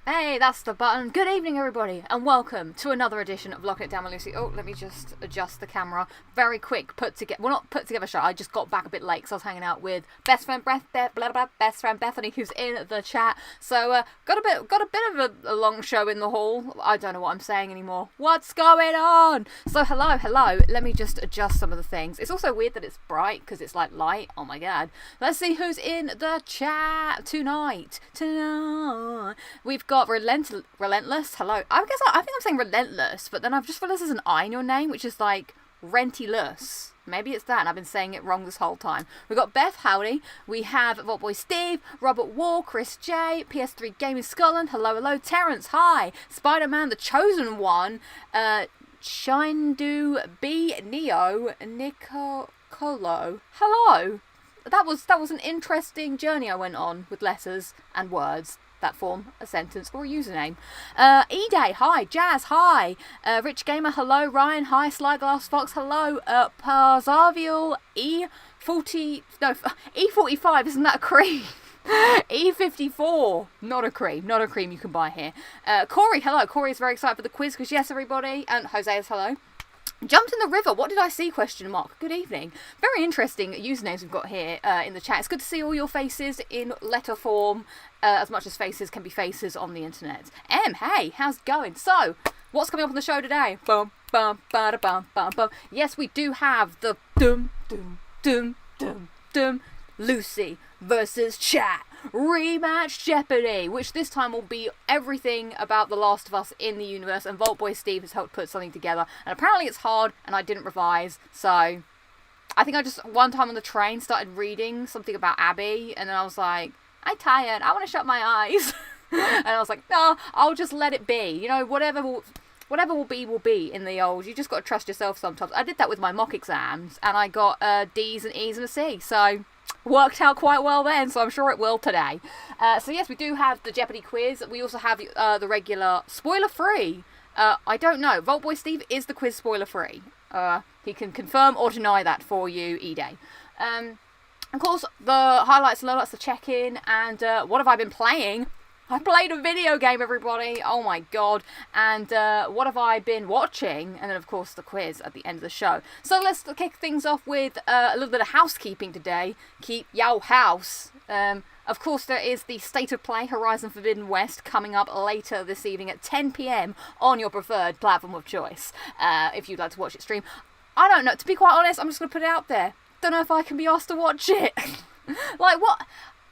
Hey, that's the button. Good evening, everybody, and welcome to another edition of Lockin It Down with Lucy. Oh, let me just adjust the camera. Very quick, not put together show. I just got back a bit late because I was hanging out with best friend Bethany, who's in the chat. So, got a bit of a long show in the hall. I don't know what I'm saying anymore. What's going on? So, hello. Let me just adjust some of the things. It's also weird that it's bright because it's like light. Oh my god. Let's see who's in the chat tonight. We've got Relentless. Hello. I think I'm saying Relentless, but then I've just realized there's an I in your name, which is like Rentyless. Maybe it's that, and I've been saying it wrong this whole time. We've got Beth, howdy. We have Vampyr Steve, Robert Wall, Chris J, PS3 Gaming Scotland, hello. Terrence, hi. Spider-Man, the Chosen One, Shindu B, Neo, Nico Colo. Hello. That was an interesting journey I went on with letters and words that form a sentence or a username. E-Day, hi. Jazz, hi. Rich Gamer, hello. Ryan, hi. Slyglass Fox, hello. Parzavial, E45, isn't that a cream? E54, not a cream you can buy here. Corey, hello. Corey is very excited for the quiz because yes, everybody. And Jose is hello. Jumped in the river. What did I see? Question mark. Good evening. Very interesting usernames we've got here in the chat. It's good to see all your faces in letter form, as much as faces can be faces on the internet. Hey, how's it going? So, what's coming up on the show today? Bum, bum, bada, bum, bum, bum. Yes, we do have the Lucy versus Chat Rematch Jeopardy, which this time will be everything about The Last of Us in the universe, and Vampyr Steve has helped put something together, and apparently it's hard, and I didn't revise, so I think I just, one time on the train, started reading something about Abby, and then I was like, I'm tired, I want to shut my eyes, and I was like, no, I'll just let it be, you know, whatever will be in the old, you just got to trust yourself sometimes. I did that with my mock exams, and I got D's and E's and a C, so worked out quite well then, so I'm sure it will today. So yes, we do have the Jeopardy quiz. We also have the regular spoiler-free. I don't know. Vampyr Steve is the quiz spoiler-free. He can confirm or deny that for you, E-Day. Of course, the highlights and lowlights, the check-in, and what have I been playing? I played a video game, everybody. Oh my god. And what have I been watching? And then, of course, the quiz at the end of the show. So let's kick things off with a little bit of housekeeping today. Keep your house. Of course, there is the State of Play Horizon Forbidden West coming up later this evening at 10 p.m. on your preferred platform of choice, if you'd like to watch it stream. I don't know. To be quite honest, I'm just going to put it out there. Don't know if I can be asked to watch it. Like, what?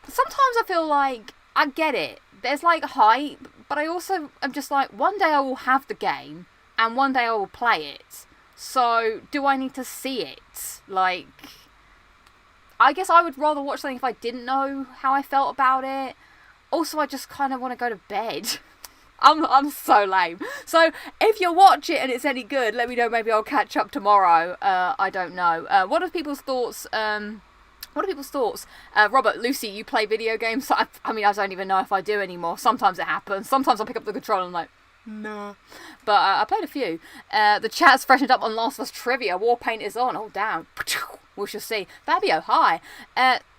Sometimes I feel like I get it. There's like hype, but I also am just like, one day I will have the game, and one day I will play it. So, do I need to see it? Like, I guess I would rather watch something if I didn't know how I felt about it. Also, I just kind of want to go to bed. I'm so lame. So, if you watch it and it's any good, let me know. Maybe I'll catch up tomorrow. I don't know. What are people's thoughts? Robert, Lucy, you play video games? I mean, I don't even know if I do anymore. Sometimes it happens. Sometimes I'll pick up the controller and I'm like, no. But I played a few. The chat's freshened up on Last of Us trivia. Warpaint is on. Oh, damn. We shall see. Fabio, hi.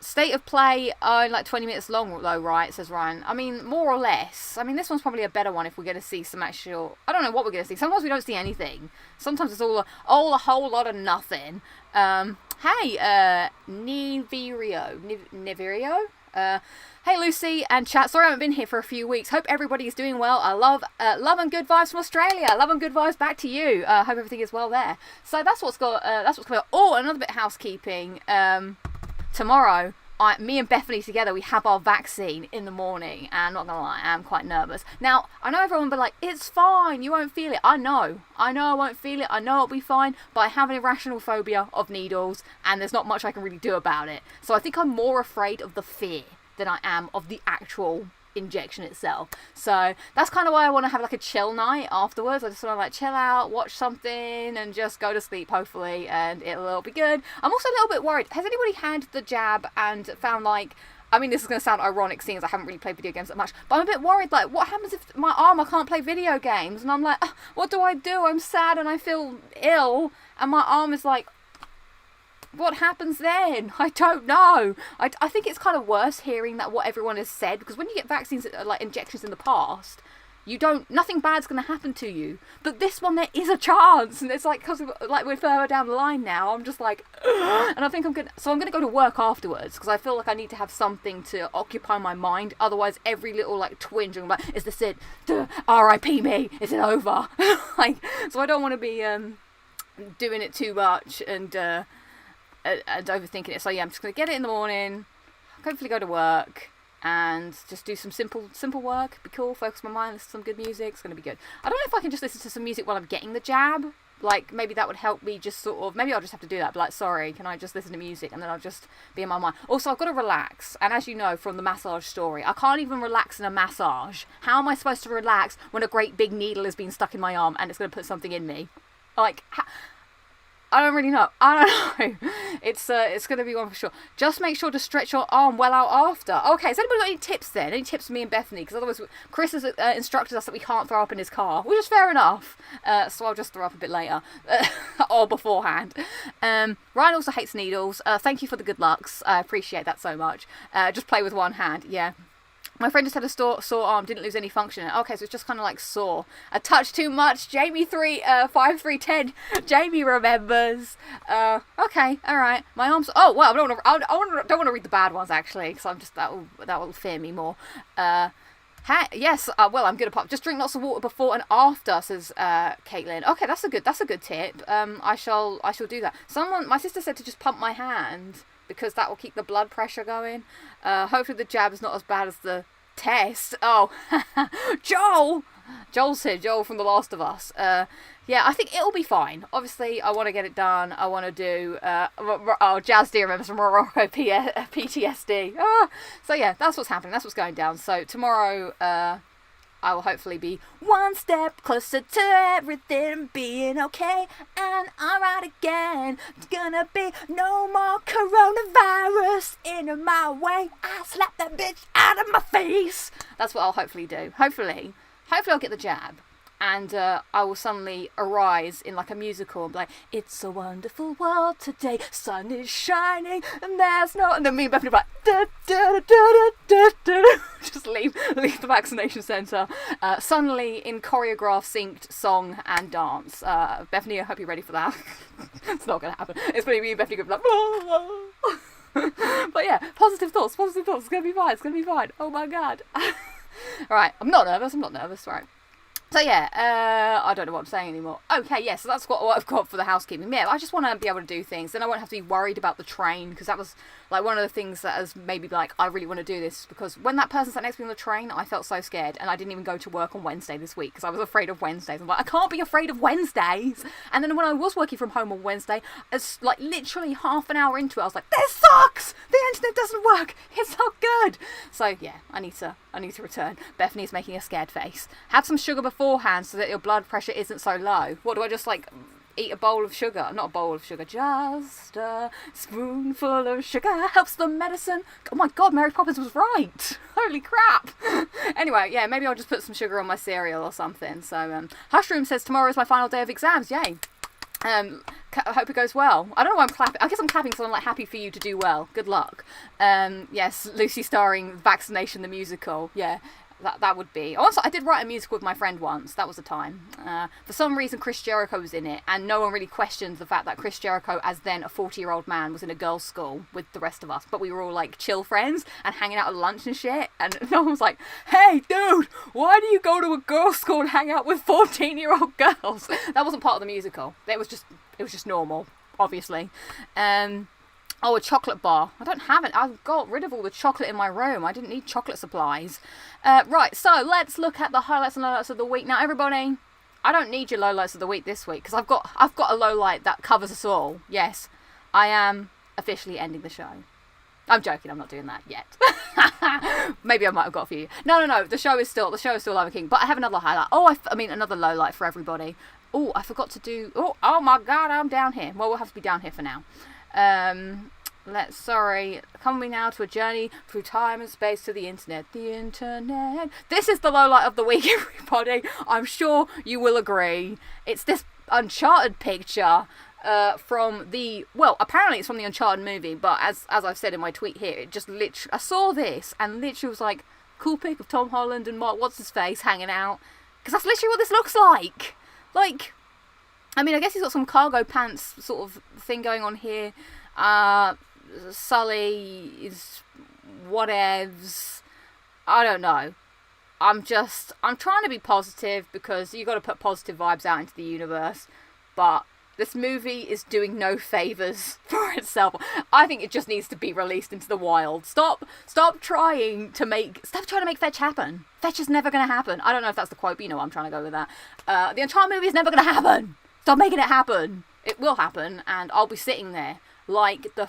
State of Play, like 20 minutes long though, right? Says Ryan. I mean, more or less. I mean, this one's probably a better one if we're going to see some actual... I don't know what we're going to see. Sometimes we don't see anything. Sometimes it's all a whole lot of nothing. Hey, Niverio? Hey Lucy and chat. Sorry I haven't been here for a few weeks. Hope everybody is doing well. I love and good vibes from Australia. Love and good vibes back to you. Hope everything is well there. So that's what's coming up. Oh, another bit of housekeeping. Tomorrow, me and Bethany together, we have our vaccine in the morning, and I'm not gonna lie, I'm quite nervous. Now, I know everyone will be like, it's fine, you won't feel it. I know I won't feel it, I know it'll be fine, but I have an irrational phobia of needles, and there's not much I can really do about it. So I think I'm more afraid of the fear than I am of the actual injection itself. So that's kind of why I want to have like a chill night afterwards. I just want to like chill out, watch something, and just go to sleep hopefully, and it'll be good. I'm also a little bit worried. Has anybody had the jab and found like, I mean, this is going to sound ironic seeing as I haven't really played video games that much, but I'm a bit worried, like, what happens if my arm, I can't play video games? And I'm like, what do I do? I'm sad and I feel ill, and my arm is like, what happens then? I don't know. I think it's kind of worse hearing that what everyone has said, because when you get vaccines, like injections in the past, nothing bad's going to happen to you. But this one, there is a chance. And it's like, because like we're further down the line now, I'm just like, and I think I'm going to go to work afterwards, because I feel like I need to have something to occupy my mind. Otherwise, every little like twinge, I'm like, is this it? R.I.P. me. Is it over? Like, so I don't want to be doing it too much and overthinking it. So yeah, I'm just going to get it in the morning, hopefully go to work, and just do some simple work. Be cool, focus my mind, listen to some good music. It's going to be good. I don't know if I can just listen to some music while I'm getting the jab. Like, maybe that would help me just sort of... Maybe I'll just have to do that. Be like, sorry, can I just listen to music? And then I'll just be in my mind. Also, I've got to relax. And as you know from the massage story, I can't even relax in a massage. How am I supposed to relax when a great big needle has been stuck in my arm and it's going to put something in me? Like... I don't really know. I don't know. It's going to be one for sure. Just make sure to stretch your arm well out after. Okay, has anybody got any tips then? Any tips for me and Bethany? Because otherwise, Chris has instructed us that we can't throw up in his car, which is fair enough. So I'll just throw up a bit later. Or beforehand. Ryan also hates needles. Thank you for the good lucks. I appreciate that so much. Just play with one hand. Yeah. My friend just had a sore arm, didn't lose any function. Okay, so it's just kind of like sore. A touch too much. Jamie 5310. Jamie remembers. Okay, all right. My arms. Oh well, I don't want to read the bad ones actually, because I'm just that will fear me more. Yes. Well, I'm good at pop. Just drink lots of water before and after, says Caitlin. Okay, that's a good tip. I shall do that. My sister said to just pump my hand, because that will keep the blood pressure going. Hopefully the jab is not as bad as the test. Oh, Joel's here. Joel from The Last of Us. Yeah, I think it'll be fine. Obviously, I want to get it done. I want to do... Jazz D remembers from Morocco PTSD. So yeah, that's what's happening. That's what's going down. So tomorrow... I will hopefully be one step closer to everything being okay and alright again. It's gonna be no more coronavirus in my way. I slap that bitch out of my face. That's what I'll hopefully do. Hopefully I'll get the jab. And I will suddenly arise in like a musical and be like, it's a wonderful world today, sun is shining and there's no... And then me and Bethany will be like, just leave the vaccination centre. Suddenly in choreographed, synced song and dance. Bethany, I hope you're ready for that. It's not going to happen. It's going to be me and Bethany going to be like, but yeah, positive thoughts. It's going to be fine. Oh my God. Right, I'm not nervous, right. So yeah, I don't know what I'm saying anymore. Okay, yeah, so that's what I've got for the housekeeping. Yeah, I just want to be able to do things. Then I won't have to be worried about the train, because that was like one of the things that has made me like, I really want to do this. Because when that person sat next to me on the train, I felt so scared. And I didn't even go to work on Wednesday this week, because I was afraid of Wednesdays. I'm like, I can't be afraid of Wednesdays. And then when I was working from home on Wednesday, it's like literally half an hour into it, I was like, this sucks! The internet doesn't work! It's not good! So yeah, I need to return. Bethany's making a scared face. Have some sugar beforehand so that your blood pressure isn't so low. What, do I just like eat a bowl of sugar? Not a bowl of sugar, just a spoonful of sugar helps the medicine. Oh my God, Mary Poppins was right. Holy crap. Anyway, yeah, maybe I'll just put some sugar on my cereal or something. So Hushroom says tomorrow is my final day of exams. Yay. I hope it goes well. I don't know why I'm clapping. I guess I'm clapping because I'm like happy for you to do well. Good luck. Yes, Lucy starring Vaccination the Musical. Yeah, that would be. Also, I did write a musical with my friend once. That was the time. For some reason, Chris Jericho was in it, and no one really questioned the fact that Chris Jericho, as then a 40-year-old man, was in a girls' school with the rest of us. But we were all like chill friends and hanging out at lunch and shit. And no one was like, "Hey, dude, why do you go to a girls' school and hang out with 14-year-old girls?" That wasn't part of the musical. It was just normal, obviously. Oh, a chocolate bar. I don't have it. I've got rid of all the chocolate in my room. I didn't need chocolate supplies. Right, so let's look at the highlights and lowlights of the week. Now, everybody, I don't need your lowlights of the week this week, because I've got a lowlight that covers us all. Yes, I am officially ending the show. I'm joking. I'm not doing that yet. Maybe I might have got a few. No. The show is still Lion King. But I have another highlight. Oh, I mean another lowlight for everybody. Oh, I forgot to do. Oh my God, I'm down here. Well, we'll have to be down here for now. Coming now to a journey through time and space to the internet. The internet. This is the lowlight of the week, everybody. I'm sure you will agree. It's this Uncharted picture. from the, well, apparently it's from the Uncharted movie, but as I've said in my tweet here, it just literally, I saw this and literally was like, cool pic of Tom Holland and Mark What's-His-Face hanging out, because that's literally what this looks like. Like, I mean, I guess he's got some cargo pants sort of thing going on here. Sully is whatevs. I don't know. I'm trying to be positive, because you got to put positive vibes out into the universe, but this movie is doing no favours for itself. I think it just needs to be released into the wild. Stop trying to make fetch happen. Fetch is never going to happen. I don't know if that's the quote, but you know what I'm trying to go with that. The Uncharted movie is never going to happen. Stop making it happen. It will happen, and I'll be sitting there like the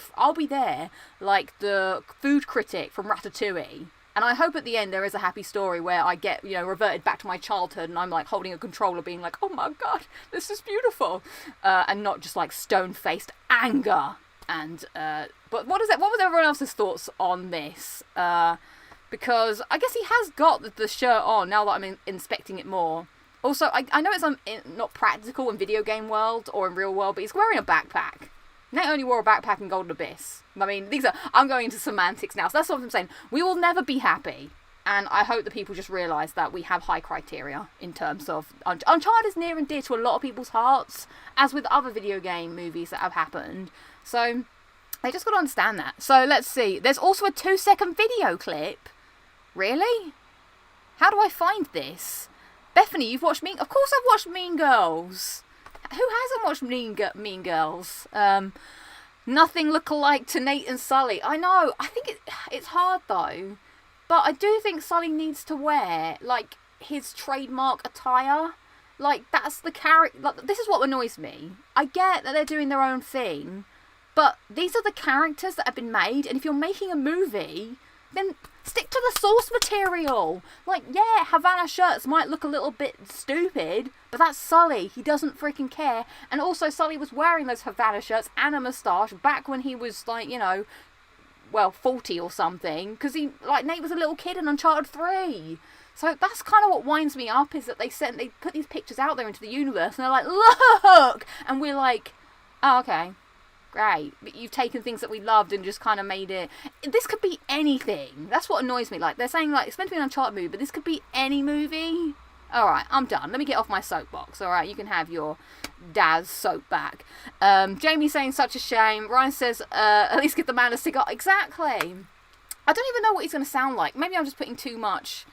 food critic from Ratatouille. And I hope at the end there is a happy story where I get, reverted back to my childhood, and I'm like holding a controller being like, oh my god, this is beautiful. And not just like stone-faced anger. And, but what was everyone else's thoughts on this? Because I guess he has got the shirt on now that I'm inspecting it more. Also, I know it's not practical in video game world or in real world, but he's wearing a backpack. Nate only wore a backpack in Golden Abyss. I mean, I'm going into semantics now, so that's what I'm saying. We will never be happy, and I hope that people just realise that we have high criteria in terms of... Uncharted is near and dear to a lot of people's hearts, as with other video game movies that have happened, so they just got to understand that. So, let's see. There's also a 2-second video clip. Really? How do I find this? Bethany, you've watched Of course I've watched Mean Girls. Who hasn't watched Mean Girls? Nothing look-alike to Nate and Sully. I know. I think it's hard, though. But I do think Sully needs to wear, like, his trademark attire. Like, that's the character... Like, this is what annoys me. I get that they're doing their own thing, but these are the characters that have been made, and if you're making a movie, then stick to the source material. Like, yeah, Havana shirts might look a little bit stupid, but that's Sully. He doesn't freaking care. And also, Sully was wearing those Havana shirts and a moustache back when he was, like, 40 or something. Because Nate was a little kid in Uncharted 3. So that's kind of what winds me up, is that they put these pictures out there into the universe, and they're like, look! And we're like, oh, okay. Great, but you've taken things that we loved and just kind of made it... This could be anything. That's what annoys me. Like, they're saying, like, it's meant to be an Uncharted movie, but this could be any movie. Alright, I'm done. Let me get off my soapbox. Alright, you can have your Daz soap back. Jamie's saying, such a shame. Ryan says, at least give the man a cigar. Exactly. I don't even know what he's going to sound like. Maybe I'm just putting too much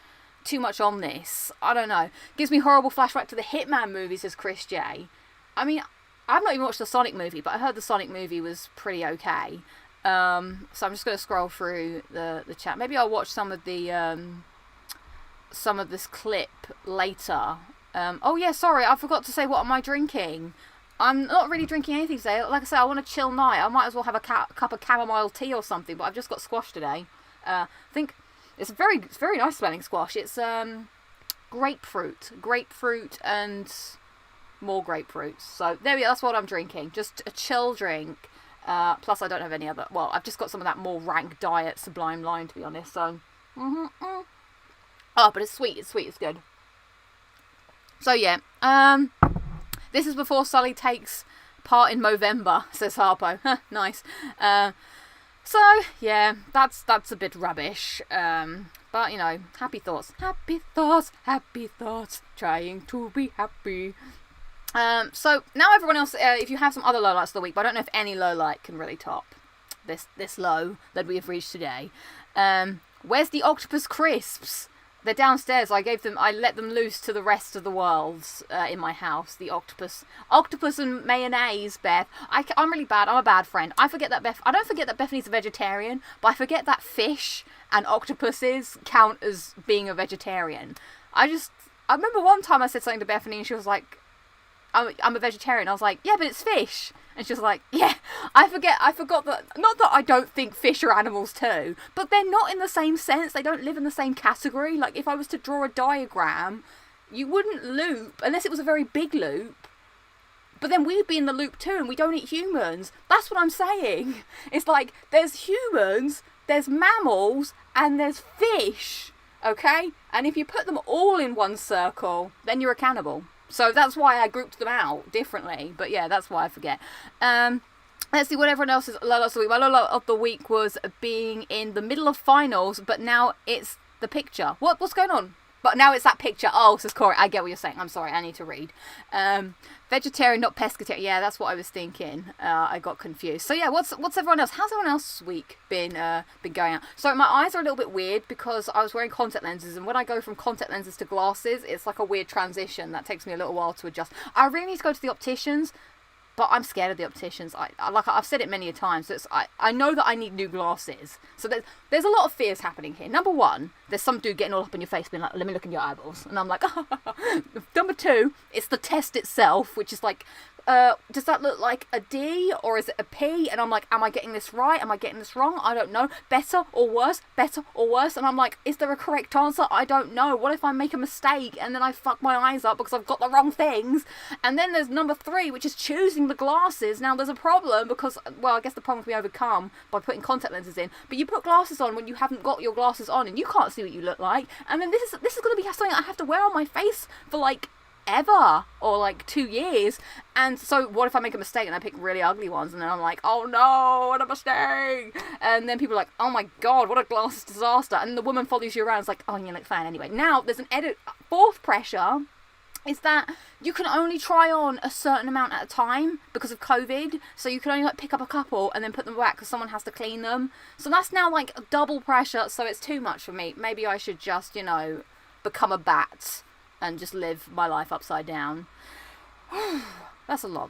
on this. I don't know. Gives me horrible flashback to the Hitman movie, says Chris J. I mean... I've not even watched the Sonic movie, but I heard the Sonic movie was pretty okay. So I'm just going to scroll through the chat. Maybe I'll watch some of this clip later. Oh yeah, sorry, I forgot to say, what am I drinking? I'm not really drinking anything today. Like I said, I want a chill night. I might as well have a cup of chamomile tea or something, but I've just got squash today. I think it's very nice smelling squash. It's grapefruit and... more grapefruits. So there we go, that's what I'm drinking. Just a chill drink. Plus I don't have any other... Well, I've just got some of that more rank diet Sublime Line, to be honest. So, Oh, but it's sweet. It's good. So yeah, this is before Sully takes part in Movember, says Harpo. Nice. So yeah, that's a bit rubbish. But happy thoughts, trying to be happy. So now everyone else, if you have some other lowlights of the week, but I don't know if any lowlight can really top this low that we have reached today. Where's the octopus crisps? They're downstairs. I let them loose to the rest of the world in my house. The octopus and mayonnaise, Beth. I'm really bad. I'm a bad friend. I don't forget that Bethany's a vegetarian, but I forget that fish and octopuses count as being a vegetarian. I remember one time I said something to Bethany and she was like, I'm a vegetarian. I was like, yeah, but it's fish. And she was like, yeah, I forgot that, not that I don't think fish are animals too, but they're not in the same sense. They don't live in the same category. Like, if I was to draw a diagram, you wouldn't loop, unless it was a very big loop. But then we'd be in the loop too, and we don't eat humans. That's what I'm saying. It's like, there's humans, there's mammals, and there's fish, okay? And if you put them all in one circle, then you're a cannibal. So that's why I grouped them out differently. But yeah, that's why I forget. Let's see what everyone else is. Lola of the week. My Lola of the week was being in the middle of finals, but now it's the picture. What's going on? But now it's that picture. Oh, says Corey. I get what you're saying. I'm sorry. I need to read. Vegetarian, not pescatarian. Yeah, that's what I was thinking. I got confused. So yeah, what's everyone else? How's everyone else's week been going out? So my eyes are a little bit weird because I was wearing contact lenses, and when I go from contact lenses to glasses, it's like a weird transition that takes me a little while to adjust. I really need to go to the opticians. But I'm scared of the opticians. I've said it many a time. So I know that I need new glasses. So there's a lot of fears happening here. Number one, there's some dude getting all up in your face being like, let me look in your eyeballs. And I'm like, Number two, it's the test itself, which is like, does that look like a D or is it a P? And I'm like, am I getting this right? Am I getting this wrong? I don't know. Better or worse? Better or worse? And I'm like, is there a correct answer? I don't know. What if I make a mistake and then I fuck my eyes up because I've got the wrong things? And then there's number three, which is choosing the glasses. Now there's a problem because, well, I guess the problem can be overcome by putting contact lenses in. But you put glasses on when you haven't got your glasses on and you can't see what you look like. And then this is going to be something I have to wear on my face for like ever, or like 2 years. And so what if I make a mistake and I pick really ugly ones, and then I'm like, oh no, what a mistake. And then people are like, oh my god, what a glasses disaster. And the woman follows you around, it's like, oh, you look fine anyway. Now there's an fourth pressure is that you can only try on a certain amount at a time because of COVID. So you can only like pick up a couple and then put them back because someone has to clean them. So that's now like a double pressure. So it's too much for me. Maybe I should just, become a bat and just live my life upside down. That's a lot.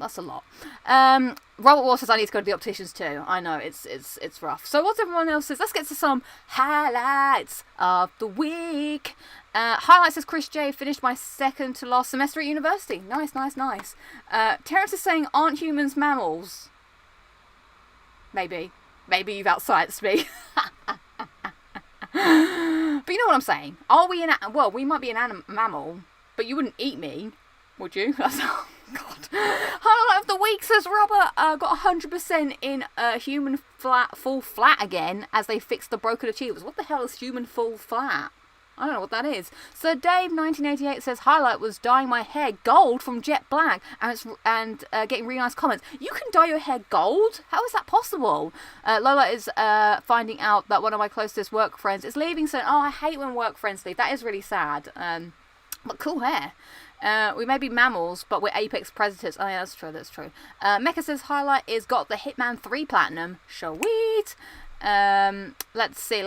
Robert Wall says I need to go to the opticians too. I know, it's rough. So what's everyone else's? Let's get to some highlights of the week. Highlights says Chris J finished my second to last semester at university. Nice. Terrence is saying, aren't humans mammals? Maybe you've outsized me. But you know what I'm saying? Are we we might be an mammal, but you wouldn't eat me, would you? Oh, God. Highlight of the week says Robert got 100% in human full flat again as they fixed the broken achievers. What the hell is human full flat? I don't know what that is. So Dave 1988 says highlight was dyeing my hair gold from jet black and getting really nice comments. You can dye your hair gold? How is that possible? Lola is finding out that one of my closest work friends is leaving soon. Oh, I hate when work friends leave. That is really sad. But cool hair. We may be mammals, but we're apex predators. Oh yeah, that's true. Mecha says highlight is got the Hitman 3 platinum. Sweet. Let's see.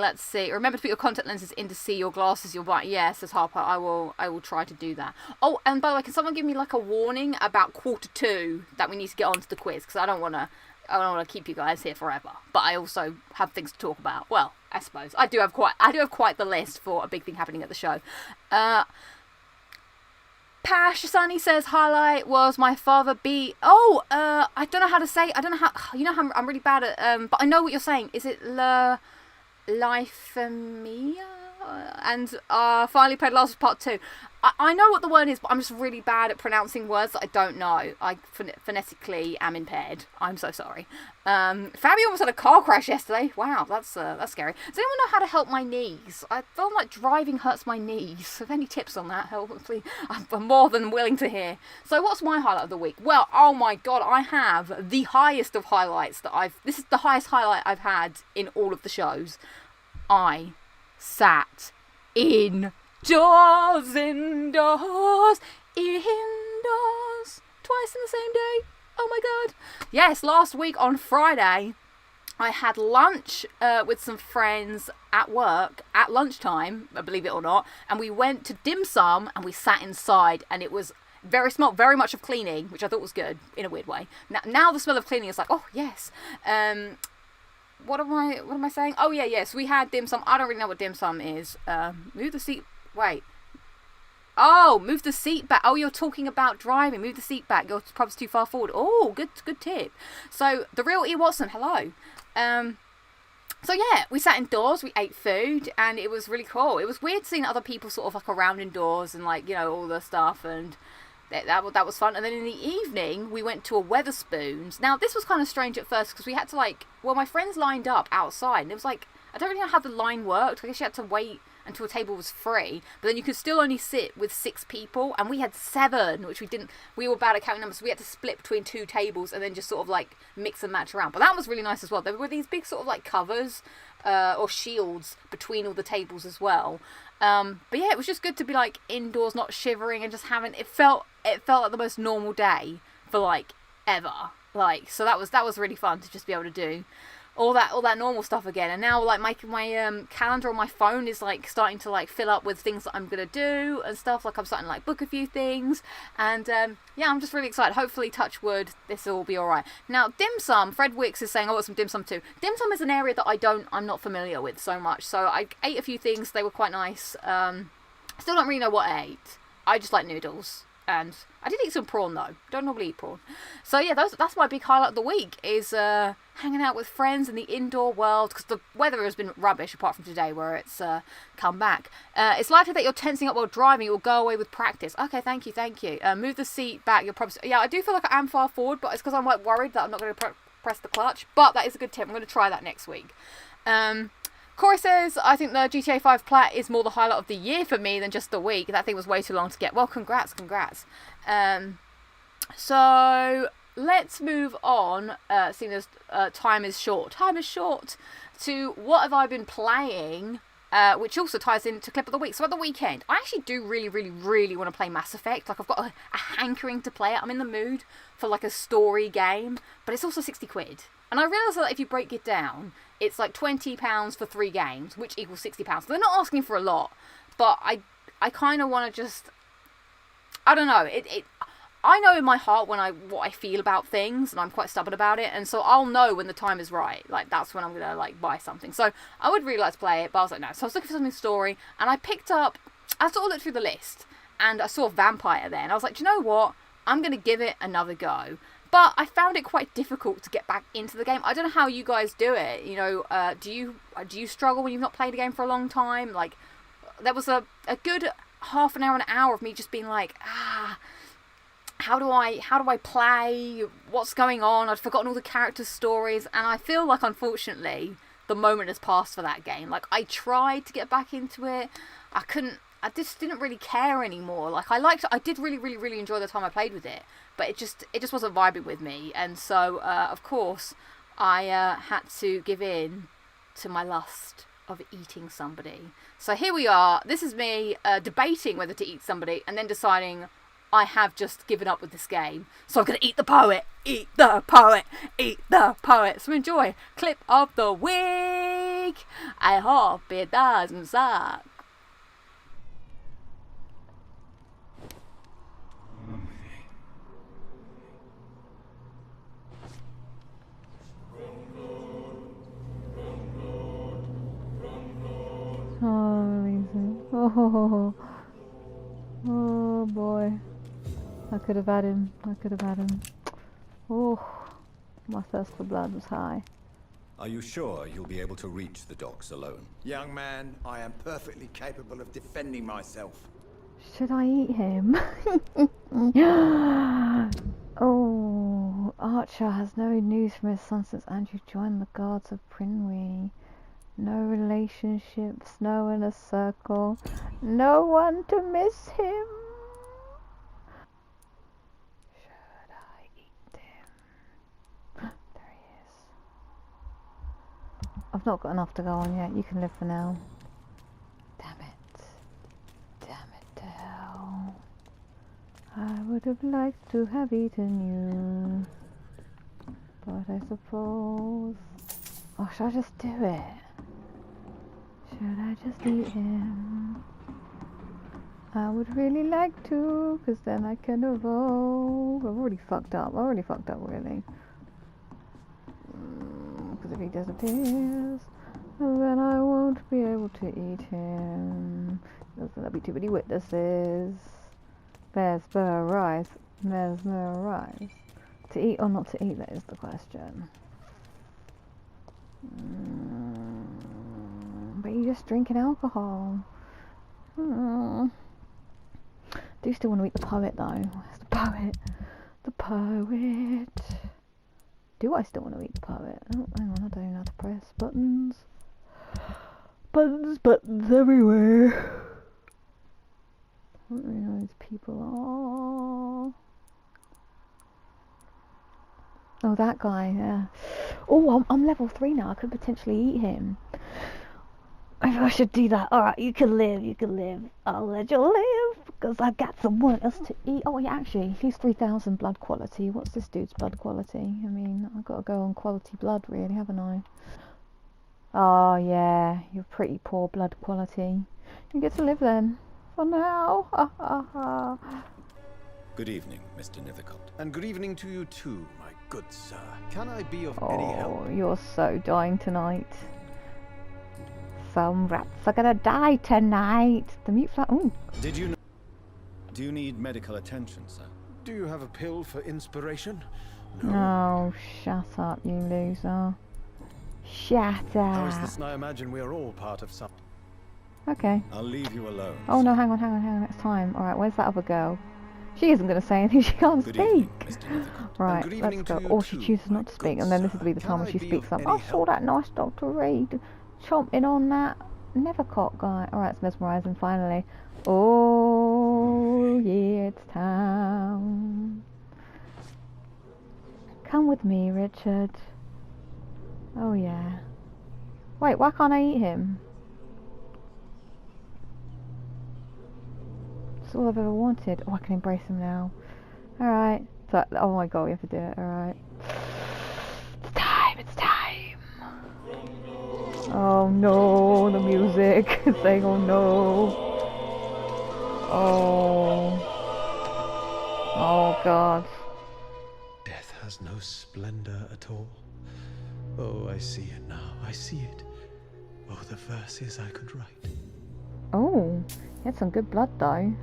Remember to put your contact lenses in to see your glasses you're buying. Yeah, says Harper. I will try to do that. Oh, and by the way, can someone give me like a warning about 1:45 that we need to get on to the quiz? Because I don't want to keep you guys here forever. But I also have things to talk about. Well, I suppose I do have quite the list for a big thing happening at the show. Pash Sunny says highlight was my father beat. Oh, I don't know how to say. I don't know how. How I'm really bad at. But I know what you're saying. Is it La Lifemia? And finally played Last Part 2. I know what the word is, but I'm just really bad at pronouncing words that I don't know. I phonetically am impaired. I'm so sorry. Fabi almost had a car crash yesterday. Wow, that's scary. Does anyone know how to help my knees? I feel like driving hurts my knees. If any tips on that, help, please. I'm more than willing to hear. So what's my highlight of the week? Well, oh my god, I have the highest of highlights this is the highest highlight I've had in all of the shows. I sat indoors, twice in the same day. Oh my god. Yes, last week on Friday, I had lunch with some friends at work at lunchtime, believe it or not, and we went to dim sum and we sat inside, and it was smelled very much of cleaning, which I thought was good in a weird way. Now the smell of cleaning is like, oh yes. What am I saying? Oh yeah, yes, we had dim sum. I don't really know what dim sum is. Move the seat. Wait. Oh, move the seat back. Oh, you're talking about driving. Move the seat back. Your prob's too far forward. Oh, good tip. So the real E. Watson. Hello. So yeah, we sat indoors. We ate food, and it was really cool. It was weird seeing other people sort of like around indoors and like all the stuff, and that was fun. And then in the evening, we went to a Wetherspoons. Now this was kind of strange at first because we had to my friends lined up outside, and it was like I don't really know how the line worked. I guess you had to wait until a table was free, but then you could still only sit with 6 people, and we had 7, which we were bad at counting numbers, so we had to split between 2 tables and then just sort of like mix and match around. But that was really nice as well. There were these big sort of like covers or shields between all the tables as well. But yeah, it was just good to be like indoors, not shivering, and just having it felt like the most normal day for like ever. Like, so that was really fun to just be able to do all that normal stuff again. And now like my calendar on my phone is like starting to like fill up with things that I'm gonna do and stuff. Like, I'm starting to like book a few things, and yeah, I'm just really excited. Hopefully, touch wood, this will be alright. Now, dim sum, Fred Wicks is saying I want some dim sum too. Dim sum is an area that I'm not familiar with so much, so I ate a few things, they were quite nice. Still don't really know what I ate. I just like noodles. And I did eat some prawn though. Don't normally eat prawn. So yeah, that's my big highlight of the week, is hanging out with friends in the indoor world, because the weather has been rubbish apart from today where it's come back. It's likely that you're tensing up while driving. It will go away with practice. Okay, thank you. Move the seat back. You're probably... Yeah, I do feel like I am far forward, but it's because I'm like worried that I'm not going to press the clutch. But that is a good tip. I'm going to try that next week. Corey says, I think the GTA 5 plat is more the highlight of the year for me than just the week. That thing was way too long to get. Well, congrats. So let's move on, seeing as time is short, to what have I been playing, which also ties into clip of the week. So at the weekend, I actually do really want to play Mass Effect. Like, I've got a hankering to play it. I'm in the mood for like a story game, but it's also 60 quid. And I realise that if you break it down, it's like £20 for 3 games, which equals £60. So they're not asking for a lot, but I kind of want to just... I don't know. I know in my heart what I feel about things, and I'm quite stubborn about it, and so I'll know when the time is right. Like, that's when I'm going to, like, buy something. So I would really like to play it, but I was like, no. So I was looking for something story, and I sort of looked through the list, and I saw Vampyr there, and I was like, do you know what? I'm going to give it another go. But I found it quite difficult to get back into the game. I don't know how you guys do it. You know, do you struggle when you've not played a game for a long time? Like, there was a good half an hour of me just being like, how do I play? What's going on? I'd forgotten all the characters' stories, and I feel like, unfortunately, the moment has passed for that game. Like, I tried to get back into it. I just didn't really care anymore. Like, I did really enjoy the time I played with it, but it just wasn't vibing with me. And so, of course, I had to give in to my lust of eating somebody. So here we are. This is me debating whether to eat somebody, and then deciding I have just given up with this game. So I'm going to eat the poet. Eat the poet. Eat the poet. So enjoy. Clip of the week. I hope it doesn't suck. Oh boy. I could have had him. Oh, my thirst for blood was high. Are you sure you'll be able to reach the docks alone? Young man, I am perfectly capable of defending myself. Should I eat him? Oh, Archer has no news from his son since Andrew joined the guards of Prinwee. No relationships, no inner circle, no one to miss him. Should I eat him? There he is. I've not got enough to go on yet. You can live for now. Damn it to hell. I would have liked to have eaten you, but I suppose... Oh, should I just do it? Should I just eat him? I would really like to, because then I can evolve. I've already fucked up really. Because if he disappears, then I won't be able to eat him. There'll be too many witnesses. Mesmerize. To eat or not to eat, that is the question. But you're just drinking alcohol. Do still want to eat the poet though. It's the poet. Do I still want to eat the poet? Oh, hang on, I don't know how to press buttons. buttons everywhere. I don't really know who these people are. Oh, that guy, yeah. Oh, I'm level 3 now. I could potentially eat him. Maybe I should do that. Alright, you can live. I'll let you live, because I got someone else to eat. Oh, yeah, actually, he's 3,000 blood quality. What's this dude's blood quality? I mean, I've got to go on quality blood, really, haven't I? Oh, yeah, you're pretty poor blood quality. You get to live then. For now. Ha ha ha. Good evening, Mr. Nithercott. And good evening to you too, my good sir. Can I be of any help? Oh, you're so dying tonight. Some rats are gonna die tonight. The mute flat. Ooh. Do you need medical attention, sir? Do you have a pill for inspiration? Oh, shut up, you loser. Shut How is up. this? I imagine we are all part of some. Okay. I'll leave you alone. Oh no, hang on, it's time. Alright, where's that other girl? She isn't going to say anything, she can't Good speak. evening, Mr. Nithercott. Right, good let's evening go. to you Or she too, chooses my not to good speak, and then this sir. will be the Can time when I she be speaks of up. any I saw help? that nice Dr. Reed chomping on that Nevercott guy. Alright, it's mesmerising finally. Oh, yeah, it's time. Come with me, Richard. Oh, yeah. Wait, why can't I eat him? It's all I've ever wanted. Oh, I can embrace him now. Alright. So, oh my god, we have to do it. Alright. It's time. Oh no, the music. It's saying oh no. Oh. Oh god. Death has no splendor at all. Oh, I see it now. I see it. Oh, the verses I could write. Oh, he had some good blood though.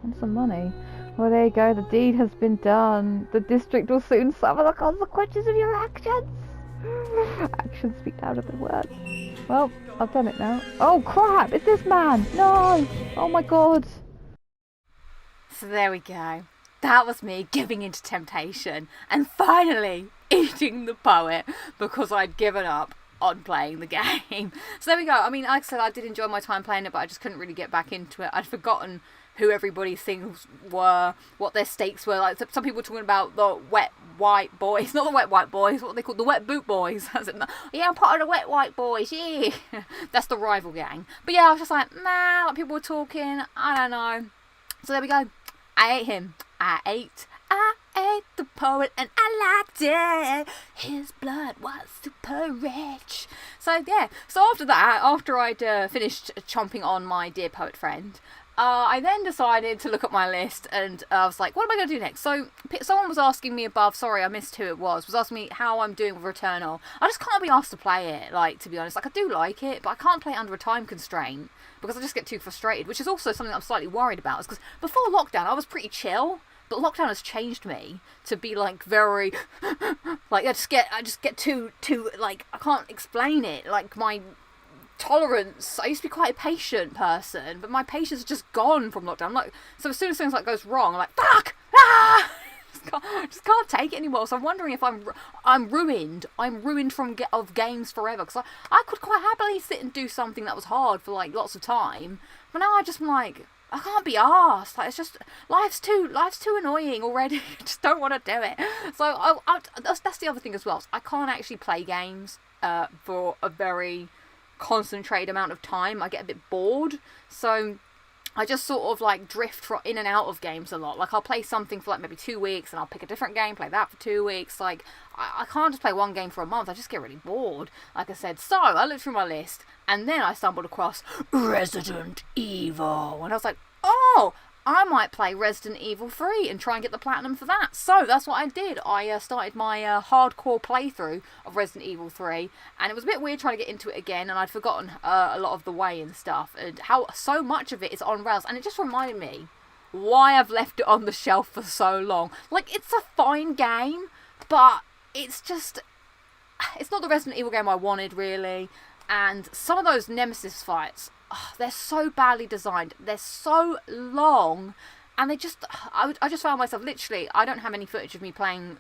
And some money. Well, there you go. The deed has been done. The district will soon suffer the consequences of your actions. Actions speak louder than words. Well, I've done it now. Oh crap! It's this man. No! Oh my god. So there we go. That was me giving into temptation and finally eating the poet because I'd given up on playing the game. So there we go. I mean, like I said, I did enjoy my time playing it, but I just couldn't really get back into it. I'd forgotten who everybody's things were, what their stakes were. Like some people were talking about the wet white boys, not the wet white boys, what they call the wet boot boys. Yeah, I'm part of the wet white boys, yeah. That's the rival gang. But yeah, I was just like, nah, like people were talking, I don't know. So there we go. I ate him. I ate the poet and I liked it. His blood was super rich. So yeah, so after that, after I'd finished chomping on my dear poet friend, I then decided to look at my list and I was like, what am I going to do next? So someone was asking me above, sorry I missed who it was asking me how I'm doing with Returnal. I just can't be asked to play it, like, to be honest. Like, I do like it, but I can't play it under a time constraint because I just get too frustrated, which is also something I'm slightly worried about. Because before lockdown, I was pretty chill, but lockdown has changed me to be, like, very, like, I just get too, like, I can't explain it. Like, my tolerance, I used to be quite a patient person, but my patience is just gone from lockdown. Like, so as soon as things like goes wrong, I'm like, fuck, just can't take it anymore. So I'm wondering if I'm ruined of games forever, because I could quite happily sit and do something that was hard for like lots of time, but now I just am like, I can't be arsed. Like, it's just life's too annoying already. I just don't want to do it. So that's the other thing as well. So I can't actually play games for a very concentrated amount of time. I get a bit bored, so I just sort of like drift in and out of games a lot. Like, I'll play something for like maybe 2 weeks and I'll pick a different game, play that for 2 weeks. Like, I can't just play one game for a month. I just get really bored, like I said. So I looked through my list and then I stumbled across Resident Evil and I was like, oh, I might play Resident Evil 3 and try and get the platinum for that. So that's what I did. I started my hardcore playthrough of Resident Evil 3, and it was a bit weird trying to get into it again, and I'd forgotten a lot of the way and stuff, and how so much of it is on rails, and it just reminded me why I've left it on the shelf for so long. Like, it's a fine game, but it's not the Resident Evil game I wanted, really, and some of those Nemesis fights, they're so badly designed, they're so long, and I just found myself, literally, I don't have any footage of me playing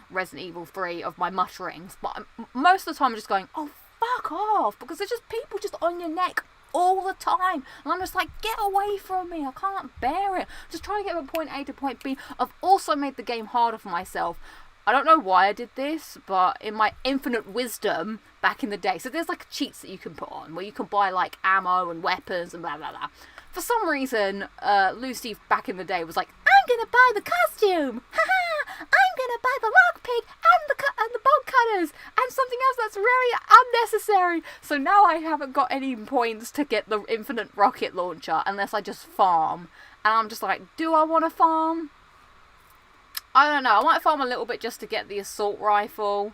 Resident Evil 3 of my mutterings, but most of the time I'm just going, oh fuck off, because there's just people just on your neck all the time, and I'm just like, get away from me, I can't bear it. Just trying to get from point A to point B. I've also made the game harder for myself. I don't know why I did this, but in my infinite wisdom back in the day, so there's like cheats that you can put on where you can buy like ammo and weapons and blah blah blah. For some reason, Lucy back in the day was like, I'm gonna buy the costume, haha, I'm gonna buy the lockpick and the bolt cutters and something else that's really unnecessary. So now I haven't got any points to get the infinite rocket launcher unless I just farm. And I'm just like, do I want to farm? I don't know. I might farm a little bit just to get the assault rifle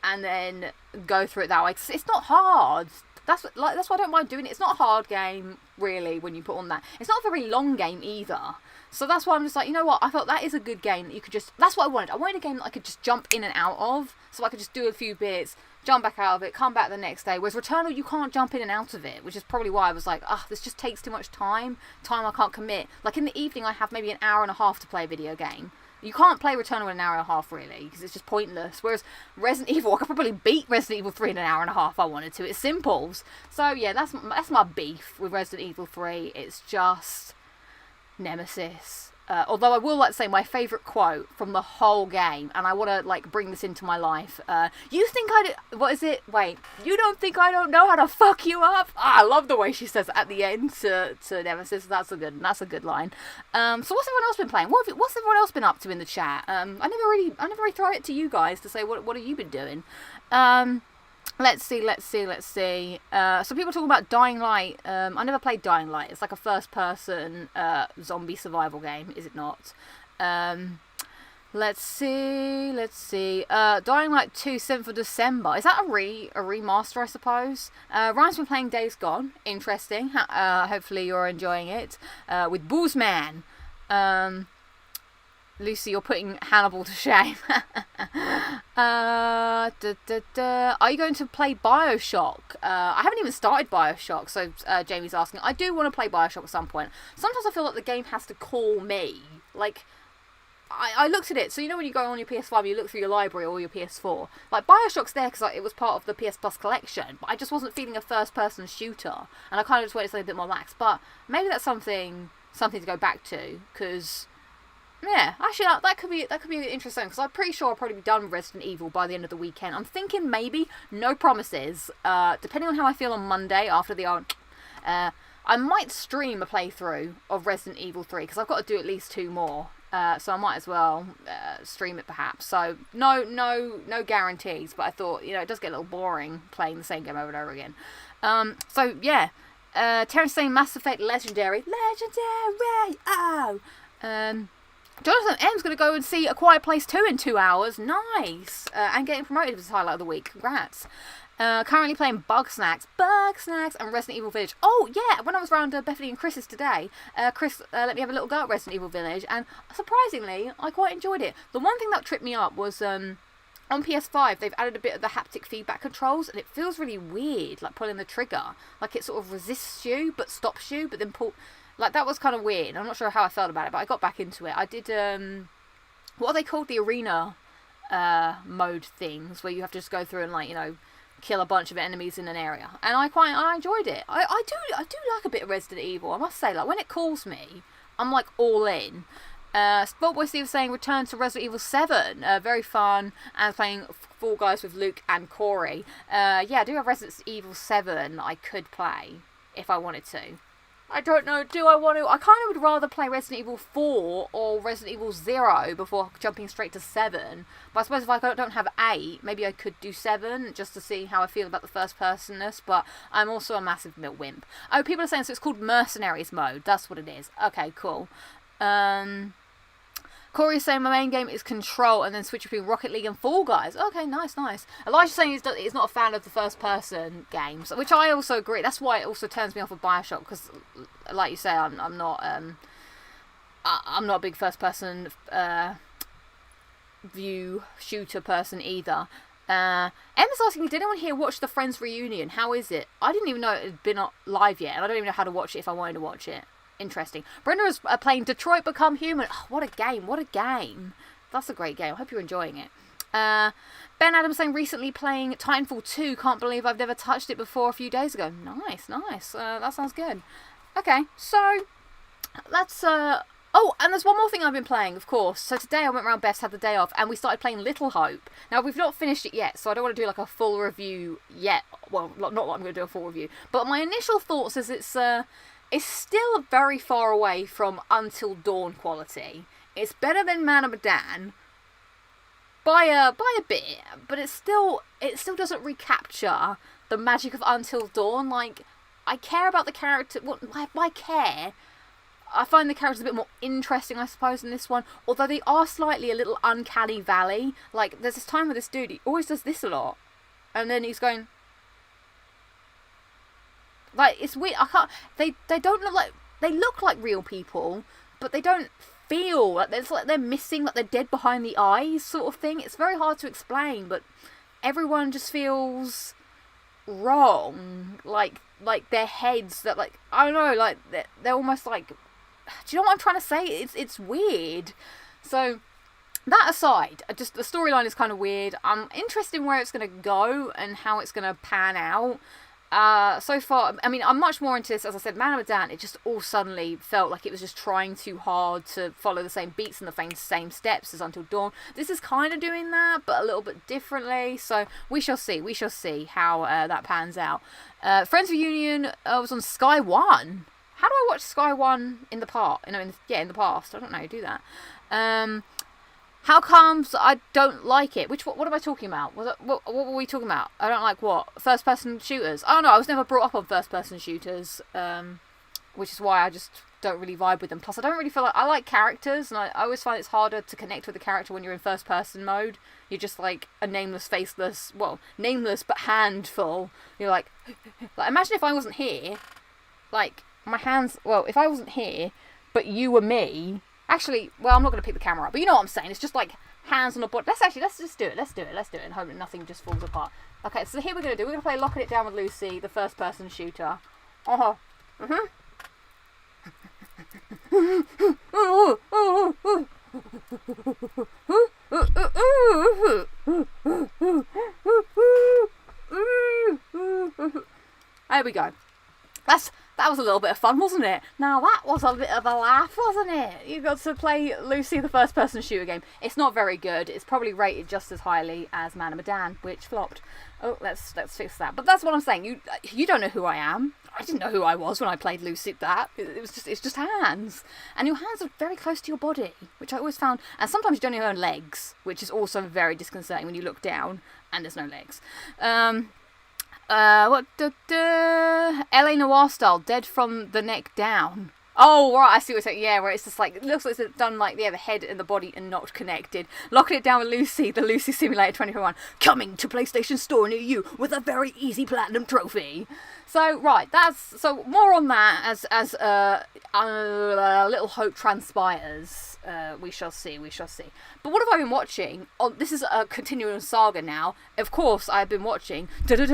and then go through it that way. 'Cause it's not hard. That's why I don't mind doing it. It's not a hard game, really, when you put on that. It's not a very long game either. So that's why I'm just like, you know what? I thought that is a good game that you could just... That's what I wanted. I wanted a game that I could just jump in and out of. So I could just do a few bits, jump back out of it, come back the next day. Whereas Returnal, you can't jump in and out of it, which is probably why I was like, this just takes too much time. Time I can't commit. Like in the evening, I have maybe an hour and a half to play a video game. You can't play Returnal in an hour and a half, really, because it's just pointless. Whereas Resident Evil, I could probably beat Resident Evil 3 in an hour and a half if I wanted to. It's simples. So, yeah, that's my beef with Resident Evil 3. It's just Nemesis. Although I will like to say my favourite quote from the whole game, and I want to like bring this into my life. You think I do... What is it? Wait. You don't think I don't know how to fuck you up? I love the way she says it at the end to Nemesis. That's a good line. So what's everyone else been playing? What's everyone else been up to in the chat? I never really throw it to you guys to say what have you been doing. Let's see. So people talking about Dying Light. I never played Dying Light. It's like a first-person zombie survival game, is it not? Let's see. Dying Light 2, 7th of December. Is that a remaster, I suppose? Ryan's been playing Days Gone. Interesting. Hopefully you're enjoying it. With Boozman. Lucy, you're putting Hannibal to shame. Are you going to play Bioshock? I haven't even started Bioshock, so Jamie's asking. I do want to play Bioshock at some point. Sometimes I feel like the game has to call me. Like, I looked at it, so you know when you go on your PS5, you look through your library or your PS4. Like, Bioshock's there because it was part of the PS Plus collection, but I just wasn't feeling a first-person shooter, and I kind of just wanted something a bit more lax. But maybe that's something to go back to, because... Yeah, actually, that could be interesting, because I'm pretty sure I'll probably be done with Resident Evil by the end of the weekend. I'm thinking maybe, no promises, depending on how I feel on Monday after the... I might stream a playthrough of Resident Evil 3, because I've got to do at least 2 more, so I might as well stream it perhaps. So, no guarantees, but I thought, it does get a little boring playing the same game over and over again. So, yeah, Terrence saying Mass Effect Legendary, oh! Jonathan M's going to go and see A Quiet Place 2 in 2 hours. Nice. And getting promoted was the highlight of the week. Congrats. Currently playing Bug Snacks, and Resident Evil Village. Oh, yeah. When I was around Bethany and Chris's today, Chris let me have a little go at Resident Evil Village. And surprisingly, I quite enjoyed it. The one thing that tripped me up was... on PS5, they've added a bit of the haptic feedback controls, and it feels really weird, like pulling the trigger. Like it sort of resists you, but stops you, but then pull... Like, that was kind of weird. I'm not sure how I felt about it, but I got back into it. I did, what are they called? The arena mode things, where you have to just go through and, like, kill a bunch of enemies in an area. And I enjoyed it. I do like a bit of Resident Evil, I must say. Like, when it calls me, I'm, like, all in. Sportboy Steve saying return to Resident Evil 7. Very fun. And playing Fall Guys with Luke and Corey. Yeah, I do have Resident Evil 7 that I could play if I wanted to. I don't know, do I want to? I kind of would rather play Resident Evil 4 or Resident Evil 0 before jumping straight to 7. But I suppose if I don't have 8, maybe I could do 7 just to see how I feel about the first-personness. But I'm also a massive wimp. Oh, people are saying, so it's called Mercenaries mode. That's what it is. Okay, cool. Corey's saying my main game is Control and then switch between Rocket League and Fall Guys. Okay, nice. Elijah's saying he's not a fan of the first-person games, which I also agree. That's why it also turns me off of Bioshock, because, like you say, I'm not a big first-person view shooter person either. Emma's asking, did anyone here watch the Friends reunion? How is it? I didn't even know it had been live yet, and I don't even know how to watch it if I wanted to watch it. Interesting. Brenda is playing Detroit Become Human. Oh, what a game. That's a great game. I hope you're enjoying it. Ben Adams saying recently playing Titanfall 2. Can't believe I've never touched it before a few days ago. Nice. That sounds good. Okay, so that's oh, and there's one more thing I've been playing, of course. So today I went around Best, had the day off, and we started playing Little Hope. Now, we've not finished it yet, so I don't want to do like a full review yet. Well, not that I'm going to do a full review. But my initial thoughts is it's still very far away from Until Dawn quality. It's better than Man of Medan by a bit, but it still doesn't recapture the magic of Until Dawn. Like, I care about the character. Well, I care. I find the characters a bit more interesting, I suppose, in this one. Although they are slightly a little uncanny valley. Like, there's this time with this dude, he always does this a lot. And then he's going... Like, it's weird. I can't... They don't look like... They look like real people, but they don't feel like... It's like they're missing, like they're dead behind the eyes sort of thing. It's very hard to explain, but everyone just feels wrong. Like their heads that, like... I don't know, like, they're almost like... Do you know what I'm trying to say? It's weird. So, that aside, just the storyline is kind of weird. I'm interested in where it's going to go and how it's going to pan out. So far, I mean, I'm much more into this. As I said, Man of Medan, it just all suddenly felt like it was just trying too hard to follow the same beats and the same steps as Until Dawn. This is kind of doing that, but a little bit differently. So, we shall see. We shall see how that pans out. Friends Reunion was on Sky One. How do I watch Sky One in the past? In the past. I don't know how to do that. How comes I don't like it? What am I talking about? What were we talking about? I don't like what? First person shooters. I don't know. I was never brought up on first person shooters, which is why I just don't really vibe with them. Plus, I don't really feel like I like characters, and I always find it's harder to connect with a character when you're in first person mode. You're just like a nameless, faceless, well, nameless but handful. You're like imagine if I wasn't here, like. My hands, well, if I wasn't here, but you were me, actually, well, I'm not going to pick the camera up, but you know what I'm saying, it's just like hands on the body. Let's just do it, and hope that nothing just falls apart. Okay, so here we're going to play Locking It Down with Lucy, the first person shooter. There we go. That was a little bit of fun, wasn't it? Now, that was a bit of a laugh, wasn't it? You got to play Lucy, the first-person shooter game. It's not very good. It's probably rated just as highly as Man of Medan, which flopped. Oh, let's fix that. But that's what I'm saying. You don't know who I am. I didn't know who I was when I played Lucy. It's just hands. And your hands are very close to your body, which I always found... And sometimes you don't even own legs, which is also very disconcerting when you look down and there's no legs. LA Noir style, dead from the neck down. Oh, right, I see what you're saying. Yeah, where it's just like, it looks like it's done like, yeah, the head and the body are not connected. Locking It Down with Lucy, the Lucy Simulator 2021, coming to PlayStation Store near you with a very easy platinum trophy. So, right, so more on that as Little Hope transpires. We shall see. But what have I been watching? Oh, this is a continuing saga now. Of course, I've been watching. That's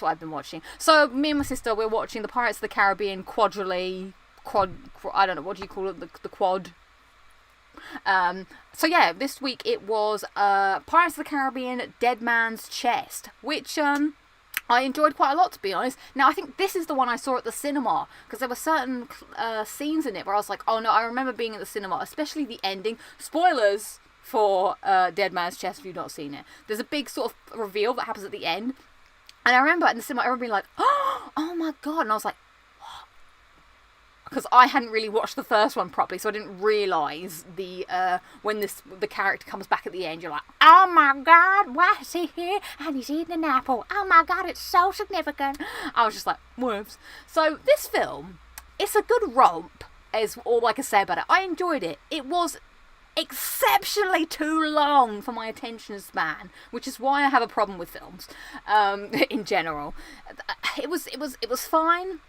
what I've been watching. So me and my sister, we're watching the Pirates of the Caribbean I don't know, what do you call it? The quad. So yeah, this week it was Pirates of the Caribbean Dead Man's Chest, which I enjoyed quite a lot, to be honest. Now, I think this is the one I saw at the cinema, because there were certain scenes in it where I was like, oh no, I remember being at the cinema, especially the ending. Spoilers for Dead Man's Chest if you've not seen it. There's a big sort of reveal that happens at the end, and I remember in the cinema everyone being like, oh my god, and I was like, because I hadn't really watched the first one properly, so I didn't realise when the character comes back at the end, you're like, oh my god, why is he here? And he's eating an apple. Oh my god, it's so significant. I was just like, whoops. So this film, it's a good romp, is all I can say about it. I enjoyed it. It was exceptionally too long for my attention span, which is why I have a problem with films in general. It was fine.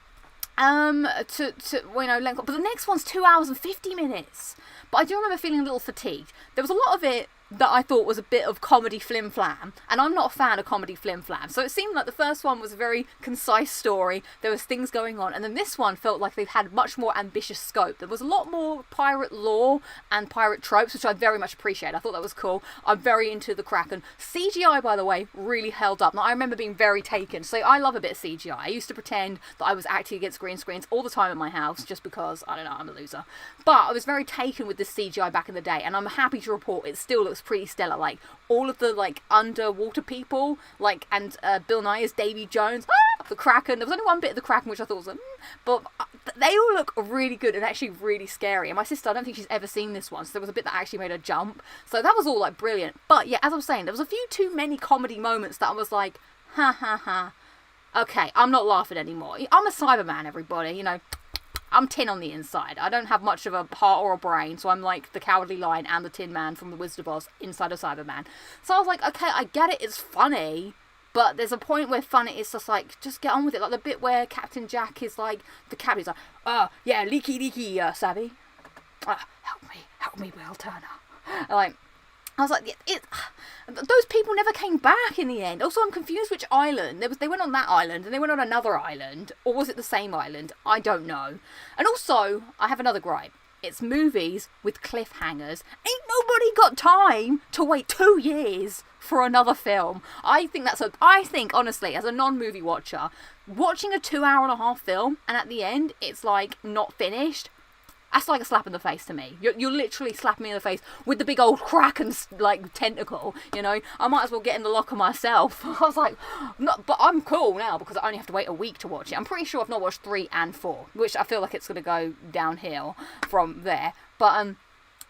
Length, but the next one's 2 hours and 50 minutes. But I do remember feeling a little fatigued. There was a lot of it that I thought was a bit of comedy flim-flam, and I'm not a fan of comedy flim-flam, so it seemed like the first one was a very concise story, there was things going on, and then this one felt like they've had much more ambitious scope. There was a lot more pirate lore and pirate tropes, which I very much appreciate. I thought that was cool. I'm very into the Kraken. CGI, by the way, really held up. Now, I remember being very taken, so I love a bit of CGI. I used to pretend that I was acting against green screens all the time at my house, just because, I don't know, I'm a loser. But I was very taken with this CGI back in the day, and I'm happy to report it still looks pretty stellar. Like, all of the, like, underwater people, like, and Bill Nye as Davy Jones, the Kraken. There was only one bit of the Kraken which I thought was, but they all look really good and actually really scary. And my sister, I don't think she's ever seen this one, so there was a bit that actually made her jump. So that was all, like, brilliant. But, yeah, as I was saying, there was a few too many comedy moments that I was like, ha ha ha. Okay, I'm not laughing anymore. I'm a Cyberman, everybody, you know. I'm tin on the inside. I don't have much of a heart or a brain, so I'm like the Cowardly Lion and the Tin Man from the Wizard of Oz inside of Cyberman. So I was like, okay, I get it, it's funny, but there's a point where funny is just like, just get on with it. Like the bit where Captain Jack is like, the captain's like, yeah, leaky, savvy. Help me, Will Turner. Like, I was like, those people never came back in the end. Also, I'm confused which island. They went on that island, and they went on another island. Or was it the same island? I don't know. And also, I have another gripe. It's movies with cliffhangers. Ain't nobody got time to wait 2 years for another film. I think, honestly, as a non-movie watcher, watching a 2.5-hour film, and at the end, it's, like, not finished, that's like a slap in the face to me. You're literally slapping me in the face with the big old Kraken, like, tentacle, you know? I might as well get in the locker myself. I was like, no, but I'm cool now because I only have to wait a week to watch it. I'm pretty sure I've not watched 3 and 4, which I feel like it's going to go downhill from there. But,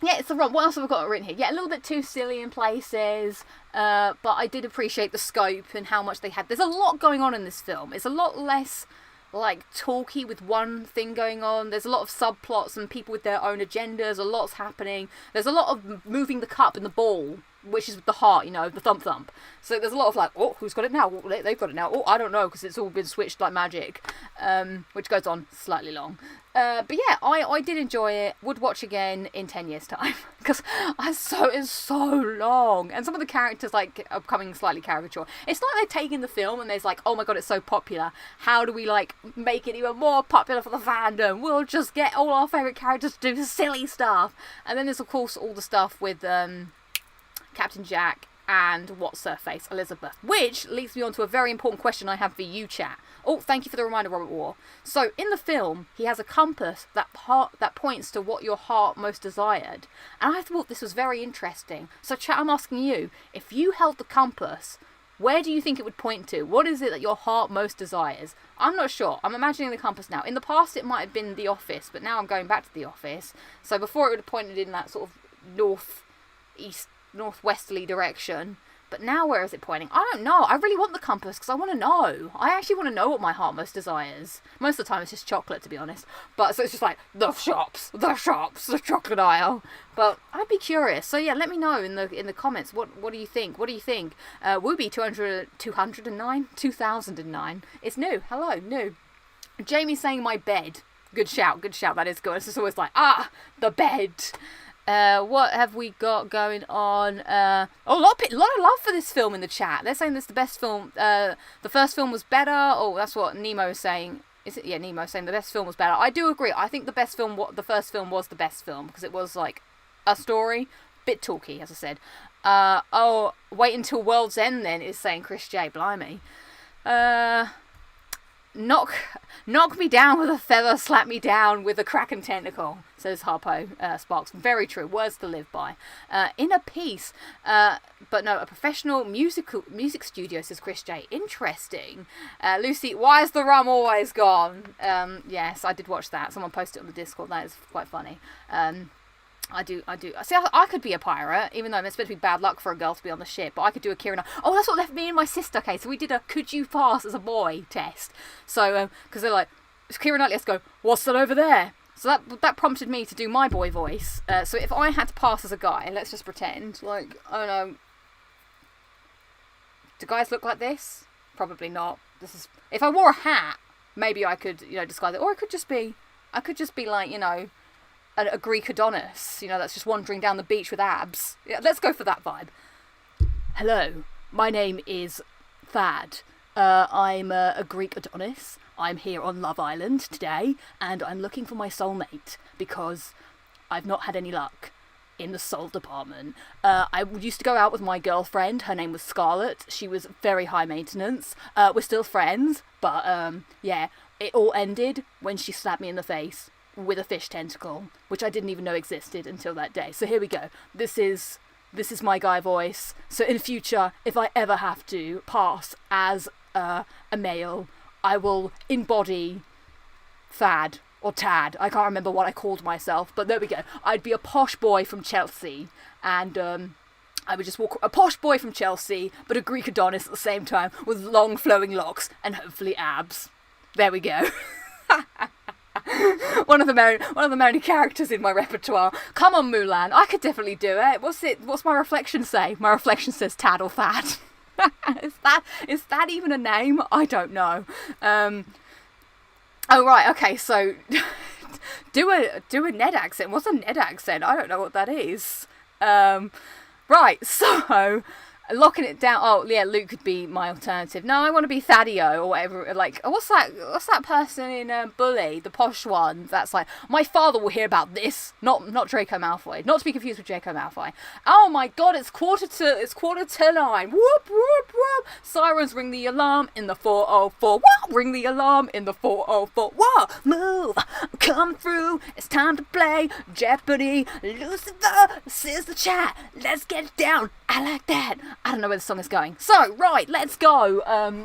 yeah, it's the wrong. What else have I got written here? Yeah, a little bit too silly in places, but I did appreciate the scope and how much they had. There's a lot going on in this film. It's a lot less, like, talky with one thing going on. There's a lot of subplots and people with their own agendas. A lot's happening. There's a lot of moving the cup and the ball, which is with the heart, you know, the thump thump. So there's a lot of like, oh, who's got it now? Oh, they've got it now. Oh, I don't know, because it's all been switched like magic, which goes on slightly long. But yeah, I did enjoy it. Would watch again in 10 years' time, because it's so long, and some of the characters like are becoming slightly caricature. It's like they're taking the film and there's like, oh my god, it's so popular. How do we like make it even more popular for the fandom? We'll just get all our favourite characters to do silly stuff. And then there's of course all the stuff with Captain Jack and what's her face, Elizabeth, which leads me on to a very important question I have for you, chat. Oh, thank you for the reminder, Robert War. So in the film, he has a compass that points to what your heart most desired, and I thought this was very interesting. So chat, I'm asking you, if you held the compass, where do you think it would point to? What is it that your heart most desires? I'm not sure. I'm imagining the compass now. In the past, it might have been the office, but now I'm going back to the office. So before, it would have pointed in that sort of northwesterly direction, but now where is it pointing? I don't know. I really want the compass because I want to know. I actually want to know what my heart most desires. Most of the time it's just chocolate, to be honest, but so it's just like the shops, the chocolate aisle. But I'd be curious, so yeah, let me know in the comments. What do you think? Wooby 2009 it's new. Hello, new. Jamie saying my bed. Good shout, that is good. It's just always like, the bed. What have we got going on? A lot of love for this film in the chat. They're saying this is the best film. The first film was better. Oh, that's what Nemo is saying. Is it? Yeah, Nemo saying the best film was better. I do agree. I think the first film was the best film because it was like a story, bit talky, as I said. Wait until World's End then, is saying Chris J. Blimey. Knock me down with a feather, slap me down with a Kraken tentacle, says Harpo Sparks. Very true. Words to live by. In a piece, but no, a professional music studio, says Chris J. Interesting. Lucy, why is the rum always gone? Yes, I did watch that. Someone posted it on the Discord. That is quite funny. I do. See, I could be a pirate, even though it's meant to be bad luck for a girl to be on the ship, but I could do a Kira. Oh, that's what left me and my sister. Okay, so we did a could you pass as a boy test. So, because they're like, Kira Knightley has to go, what's that over there? So that prompted me to do my boy voice. So if I had to pass as a guy, let's just pretend, like, I don't know. Do guys look like this? Probably not. If I wore a hat, maybe I could, disguise it. Or I could just be like, a Greek Adonis, you know, that's just wandering down the beach with abs. Yeah, let's go for that vibe. Hello, my name is Thad. I'm a Greek Adonis. I'm here on Love Island today, and I'm looking for my soulmate because I've not had any luck in the soul department. I used to go out with my girlfriend. Her name was Scarlett. She was very high maintenance. We're still friends, but yeah, it all ended when she slapped me in the face with a fish tentacle, which I didn't even know existed until that day. So here we go. This is my guy voice. So in future, if I ever have to pass as a male, I will embody Thad or Tad. I can't remember what I called myself, but there we go. I'd be a posh boy from Chelsea, and I would just walk a posh boy from Chelsea, but a Greek Adonis at the same time with long flowing locks and hopefully abs. There we go. one of the many characters in my repertoire. Come on, Mulan, I could definitely do it. What's my reflection say? My reflection says Tad or Thad. Is that even a name? I don't know. Oh right, okay, so do a Ned accent. What's a Ned accent? I don't know what that is. Right, so locking it down. Oh yeah, Luke could be my alternative. No, I want to be Thadio or whatever. Like, what's that person in Bully, the posh one? That's like, my father will hear about this. Not Draco Malfoy. Not to be confused with Draco Malfoy. Oh my God, it's quarter to 9. Whoop whoop whoop. Sirens ring the alarm in the 404. What? Ring the alarm in the 404. What? Move, come through. It's time to play Jeopardy. Lucifer, this is the chat. Let's get it down. I like that. I don't know where the song is going. So, right, let's go to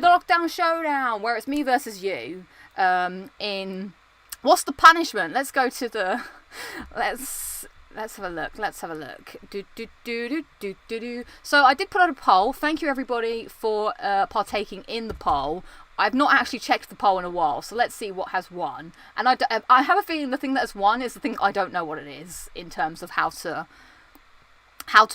the Lockdown Showdown, where it's me versus you. In what's the punishment? Let's go to the let's have a look. Let's have a look. So I did put out a poll. Thank you everybody for partaking in the poll. I've not actually checked the poll in a while, so let's see what has won. And I have a feeling the thing that has won is the thing I don't know what it is in terms of how to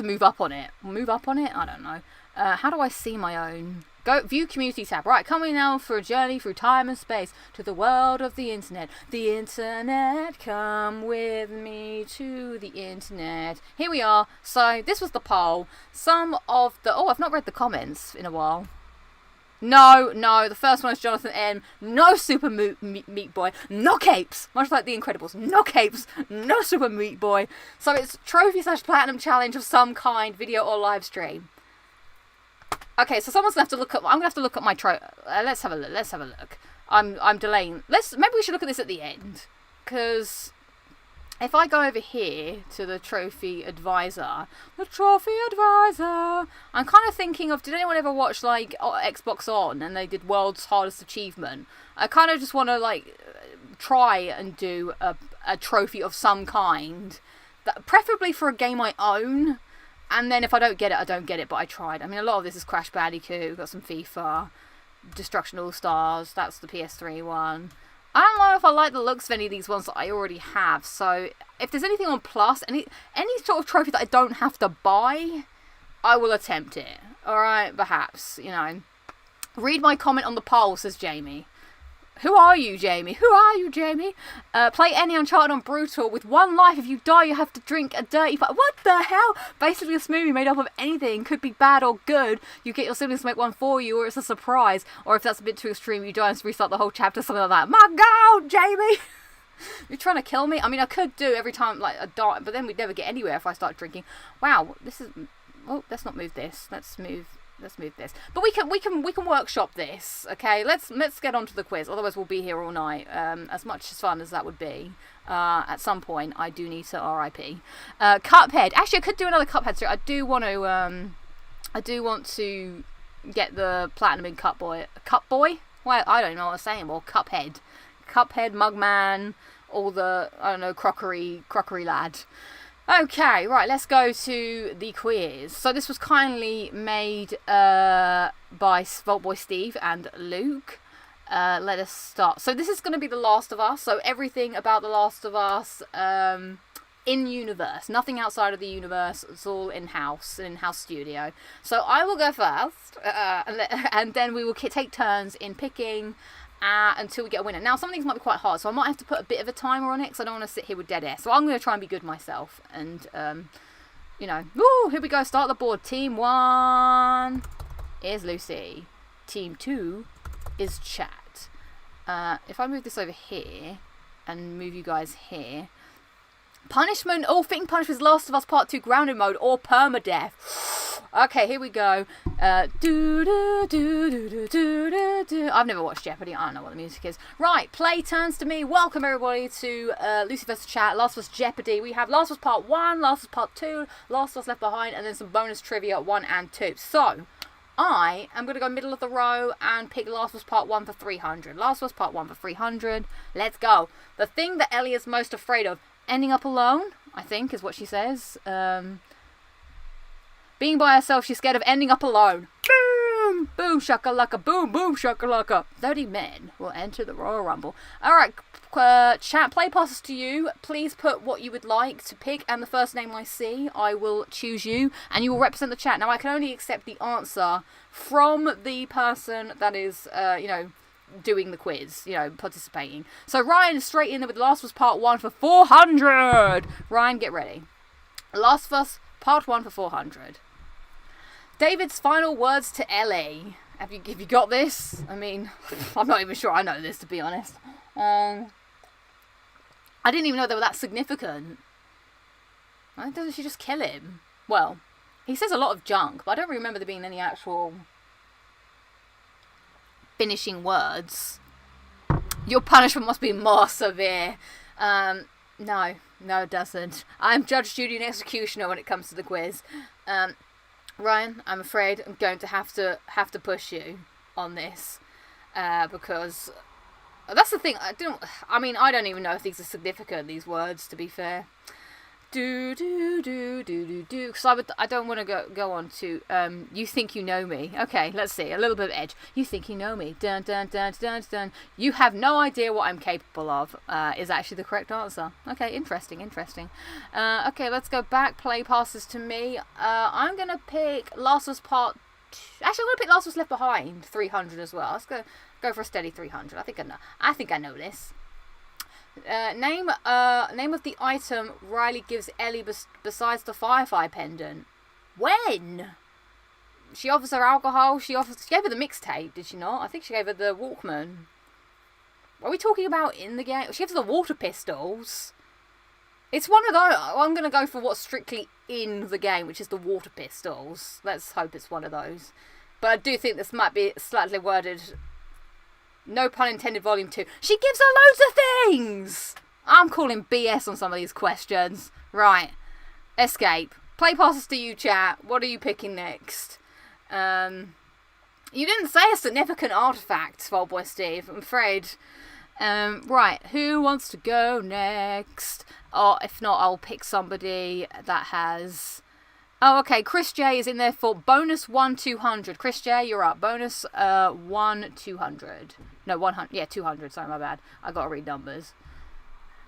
move up on it. Move up on it? I don't know. How do I see my own? Go view community tab. Right, coming now for a journey through time and space to the world of the internet. The internet, come with me to the internet. Here we are. So this was the poll. Some of the... Oh, I've not read the comments in a while. No, the first one is Jonathan M. No Super Meat Boy. No capes. Much like The Incredibles. No capes. No Super Meat Boy. So it's trophy/platinum challenge of some kind, video or live stream. Okay, so someone's gonna have to look up. I'm gonna have to look at my let's have a look. I'm delaying. Maybe we should look at this at the end, because if I go over here to the trophy advisor, I'm kind of thinking of, did anyone ever watch like Xbox On and they did World's Hardest Achievement? I kind of just want to like try and do a trophy of some kind, that preferably for a game I own. And then if I don't get it, I don't get it, but I tried. I mean, a lot of this is Crash Bandicoot, got some FIFA, Destruction All Stars, that's the PS3 one. I don't know if I like the looks of any of these ones that I already have, so if there's anything on Plus, any sort of trophy that I don't have to buy, I will attempt it. Alright, perhaps, you know. Read my comment on the poll, says Jamie. Who are you, Jamie? Who are you, Jamie? Play any Uncharted on Brutal. With one life, if you die, you have to drink a dirty... What the hell? Basically, a smoothie made up of anything. Could be bad or good. You get your siblings to make one for you, or it's a surprise. Or if that's a bit too extreme, you die and restart the whole chapter, something like that. My God, Jamie! You're trying to kill me? I mean, I could do every time, like, a die, but then we'd never get anywhere if I start drinking. Wow, this is... Oh, let's not move this. Let's move this. But we can workshop this, okay? Let's get on to the quiz. Otherwise we'll be here all night. As much as fun as that would be. At some point I do need to RIP. Cuphead. Actually I could do another Cuphead series. I do want to get the platinum in Cupboy. Well, I don't know what I'm saying more. Cuphead, Mugman, all the, I don't know, crockery lad. Okay, right, let's go to the quiz. So this was kindly made by Vaultboy Steve and Luke. Let us start. So this is going to be The Last of Us. So everything about The Last of Us in universe. Nothing outside of the universe. It's all in-house, an in-house studio. So I will go first. And then we will take turns in picking until we get a winner. Now, some of these might be quite hard, so I might have to put a bit of a timer on it because I don't want to sit here with dead air. So I'm going to try and be good myself. And, you know, woo, here we go. Start the board. Team 1 is Lucy. Team 2 is Chat. If I move this over here and move you guys here. Punishment. Oh, fitting punishment is Last of Us Part 2 grounded mode or permadeath. Okay, here we go. Do do do do do do do do. I've never watched Jeopardy. I don't know what the music is. Right, play turns to me. Welcome everybody to Lucy vs Chat, Last of Us Jeopardy. We have Last of Us Part 1, Last of Us Part 2, Last of Us Left Behind, and then some bonus trivia 1 and 2. So, I am going to go middle of the row and pick Last of Us Part 1 for 300. Last of Us Part 1 for 300. Let's go. The thing that Ellie is most afraid of, ending up alone, I think, is what she says. Being by herself, she's scared of ending up alone. Boom! Boom shakalaka, boom, boom shakalaka. 30 men will enter the Royal Rumble. Alright, chat, play passes to you. Please put what you would like to pick, and the first name I see, I will choose you, and you will represent the chat. Now, I can only accept the answer from the person that is, you know, doing the quiz, you know, participating. So, Ryan is straight in there with Last of Us Part 1 for 400. Ryan, get ready. Last of Us Part 1 for 400. David's final words to Ellie. Have you got this? I mean, I'm not even sure I know this, to be honest. I didn't even know they were that significant. Why doesn't she just kill him? Well, he says a lot of junk, but I don't remember there being any actual finishing words. Your punishment must be more severe. No, it doesn't. I'm judge, jury, and executioner when it comes to the quiz. Ryan, I'm afraid I'm going to have to push you on this, because that's the thing. I don't even know if these are significant, these words, to be fair. Do do do do do do. Because I don't want to go on to you think you know me. Okay, let's see, a little bit of edge. You think you know me. Dun dun dun dun dun. You have no idea what I'm capable of. Is actually the correct answer. Okay, interesting. Okay, let's go back. Play passes to me. I'm gonna pick Last of Us Part 2. Actually, I'm gonna pick Last of Us Left Behind 300 as well. Let's go for a steady 300. I think I know this. Name of the item Riley gives Ellie besides the Firefly pendant. When? She offers her alcohol. She gave her the mixtape, did she not? I think she gave her the Walkman. Are we talking about in the game? She gives her the water pistols. It's one of those. I'm going to go for what's strictly in the game, which is the water pistols. Let's hope it's one of those. But I do think this might be slightly worded. No pun intended, volume 2. She gives her loads of things! I'm calling BS on some of these questions. Right. Escape. Play passes to you, chat. What are you picking next? You didn't say a significant artifact, Vault Boy Steve. I'm afraid. Right. Who wants to go next? Or if not, I'll pick somebody that has... Oh, okay. Chris J is in there for bonus 1-200. Chris J, you're up. Bonus 1-200. No, 100. Yeah, 200. Sorry, my bad. I gotta read numbers.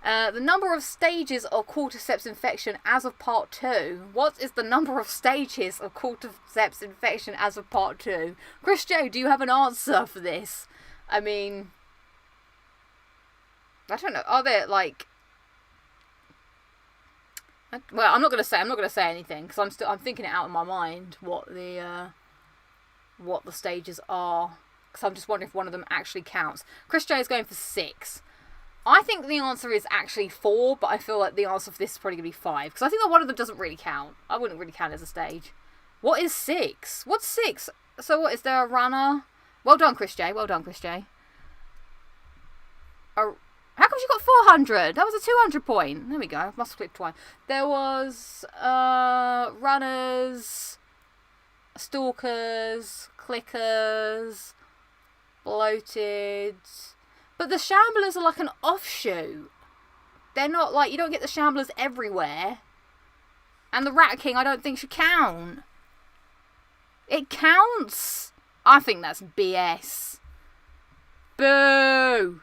The number of stages of Cordyceps infection as of Part 2. What is the number of stages of Cordyceps infection as of Part 2? Chris J, do you have an answer for this? I mean, I don't know. Are there like... Well, I'm not gonna say anything because I'm thinking it out in my mind what the stages are, because I'm just wondering if one of them actually counts. Chris J is going for 6. I think the answer is actually 4, but I feel like the answer for this is probably gonna be 5 because I think that one of them doesn't really count. I wouldn't really count as a stage. What is 6? What's 6? So what is there a runner? Well done, Chris J. Well done, Chris J. How come she got 400? That was a 200 point. There we go. Must have clicked twice. There was runners, stalkers, clickers, bloated. But the shamblers are like an offshoot. They're not like, you don't get the shamblers everywhere. And the Rat King I don't think should count. It counts. I think that's BS. Boo.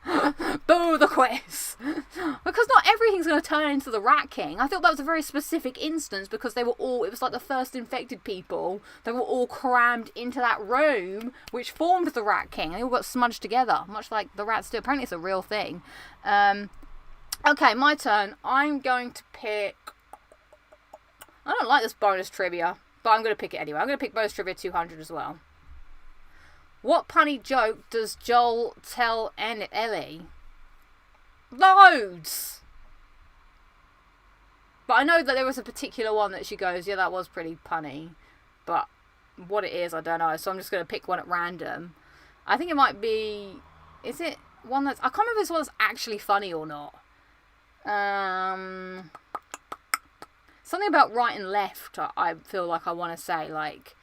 Boo the quiz! Because not everything's going to turn into the Rat King. I thought that was a very specific instance because they were all, it was like the first infected people. They were all crammed into that room which formed the Rat King. They all got smudged together, much like the rats do. Apparently it's a real thing. Okay, my turn. I'm going to pick... I don't like this bonus trivia, but I'm going to pick it anyway. I'm going to pick bonus trivia 200 as well. What punny joke does Joel tell Ellie? Loads! But I know that there was a particular one that she goes, yeah, that was pretty punny. But what it is, I don't know. So I'm just going to pick one at random. I think it might be... Is it one that's... I can't remember if this one's actually funny or not. Something about right and left, I feel like I want to say. Like...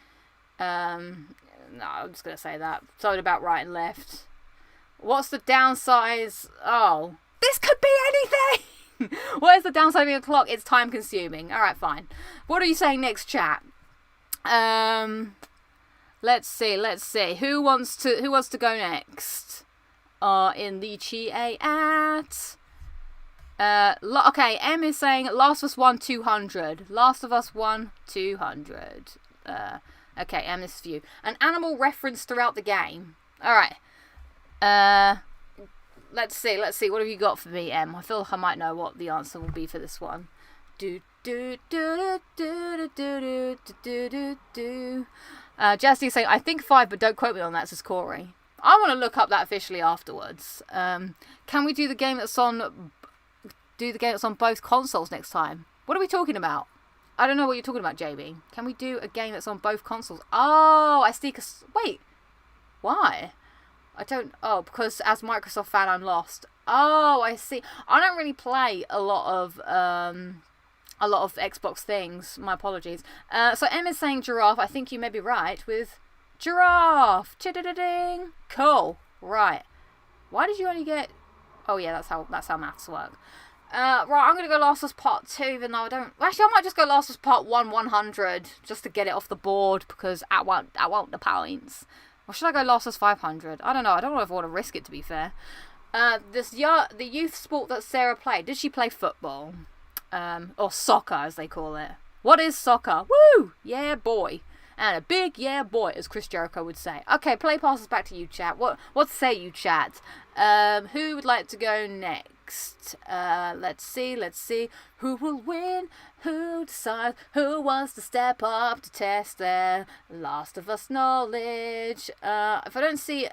No, I'm just going to say that. Something about right and left. What's the downside? Oh. This could be anything! What is the downside of being a clock? It's time consuming. Alright, fine. What are you saying next, chat? Let's see. Who wants to go next? In the chat. Okay, M is saying Last of Us 1 200. Last of Us 1 200. Okay, M is for you. An animal reference throughout the game. Alright. Let's see. What have you got for me, M? I feel like I might know what the answer will be for this one. Jesse saying, I think 5, but don't quote me on that, says Corey. I want to look up that officially afterwards. Can we do the game that's on both consoles next time? What are we talking about? I don't know what you're talking about, JB. Can we do a game that's on both consoles? Oh, I see. Wait. Why? I don't... Oh, because as a Microsoft fan, I'm lost. Oh, I see. I don't really play a lot of Xbox things. My apologies. So Emma's saying giraffe. I think you may be right with giraffe. Chidididing. Cool. Right. Why did you only get... Oh, yeah, that's how maths work. Right, I'm going to go Last of Us Part 2, even though I don't... Actually, I might just go Last of Us Part 1 100, just to get it off the board, because I want the points. Or should I go Last of Us 500? I don't know. I don't know if I want to risk it, to be fair. The youth sport that Sarah played, did she play football? Or soccer, as they call it. What is soccer? Woo! Yeah, boy. And a big yeah, boy, as Chris Jericho would say. Okay, play passes back to you, chat. What say you, chat? Who would like to go next? Let's see. Who will win? Who decides? Who wants to step up to test their Last of Us knowledge? If I don't see...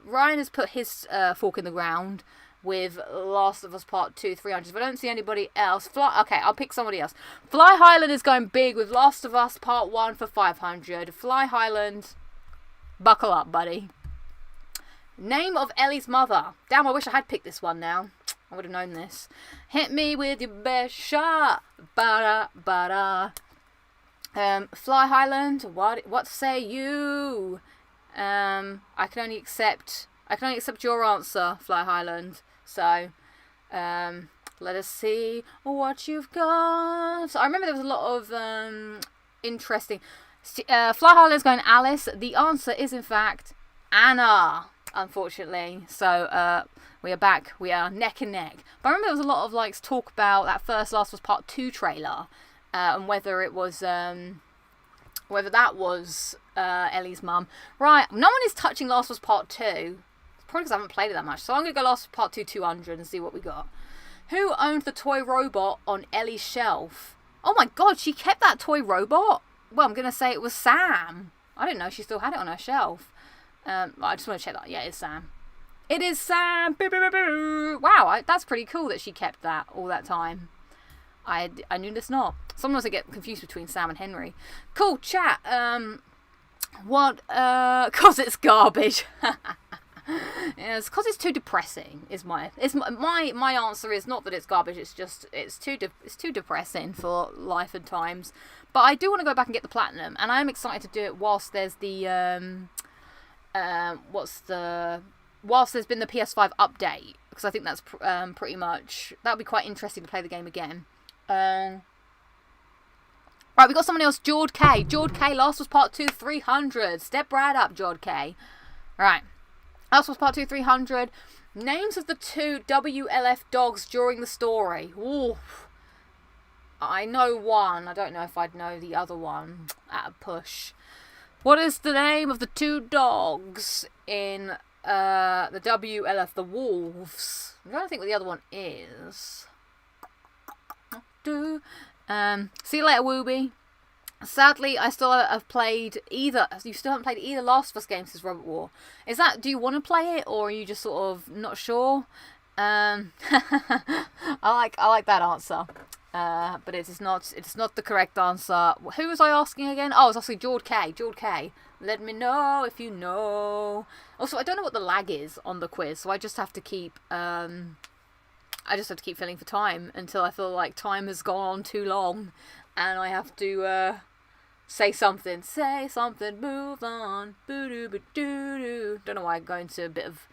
Ryan has put his fork in the ground with Last of Us Part 2 300. If I don't see anybody else... Okay, I'll pick somebody else. Fly Highland is going big with Last of Us Part 1 for 500. Fly Highland, buckle up, buddy. Name of Ellie's mother. Damn, I wish I had picked this one now. I would have known this. Hit me with your best shot. Ba-da, ba-da. Fly Highland, what say you? I can only accept your answer, Fly Highland. So, let us see what you've got. So I remember there was a lot of interesting... Fly Highland's going Alice. The answer is, in fact, Anna, unfortunately. So, we are back. We are neck and neck. But I remember there was a lot of talk about that first Last of Us Part 2 trailer, and whether it was whether that was Ellie's mum. Right, no one is touching Last of Us Part 2. Probably because I haven't played it that much. So I'm going to go Last of Us Part 2 200 and see what we got. Who owned the toy robot on Ellie's shelf? Oh my god, she kept that toy robot? Well, I'm going to say it was Sam. I didn't know she still had it on her shelf. I just want to check that. Yeah, it's Sam. It is Sam! Wow, that's pretty cool that she kept that all that time. I knew this not. Sometimes I get confused between Sam and Henry. Cool, chat. What? 'Cause it's garbage. Yes, 'cause it's too depressing. My answer is not that it's garbage. It's just it's too depressing for life and times. But I do want to go back and get the platinum, and I am excited to do it whilst there's the whilst there's been the PS5 update, because I think that's pretty much... That would be quite interesting to play the game again. Right, we got someone else, Jord K. Jord K, Last was Part 2 300. Step right up, Jord K. Right. Last was Part 2 300. Names of the 2 WLF dogs during the story. Ooh. I know one. I don't know if I'd know the other one at a push. What is the name of the 2 dogs in the WLF, the Wolves? I'm trying to think what the other one is. See you later, Wooby. Sadly, I still have played either. You still haven't played either Last of Us game since Robot War. Is that? Do you want to play it, or are you just sort of not sure? I like that answer. But it is not the correct answer. Who was I asking again? Oh, I was asking Jord K. Jord K. Let me know if you know. Also, I don't know what the lag is on the quiz, so I just have to keep filling for time until I feel like time has gone on too long, and I have to say something, move on. Boo-doo-ba-doo-doo. Don't know why I go into a bit of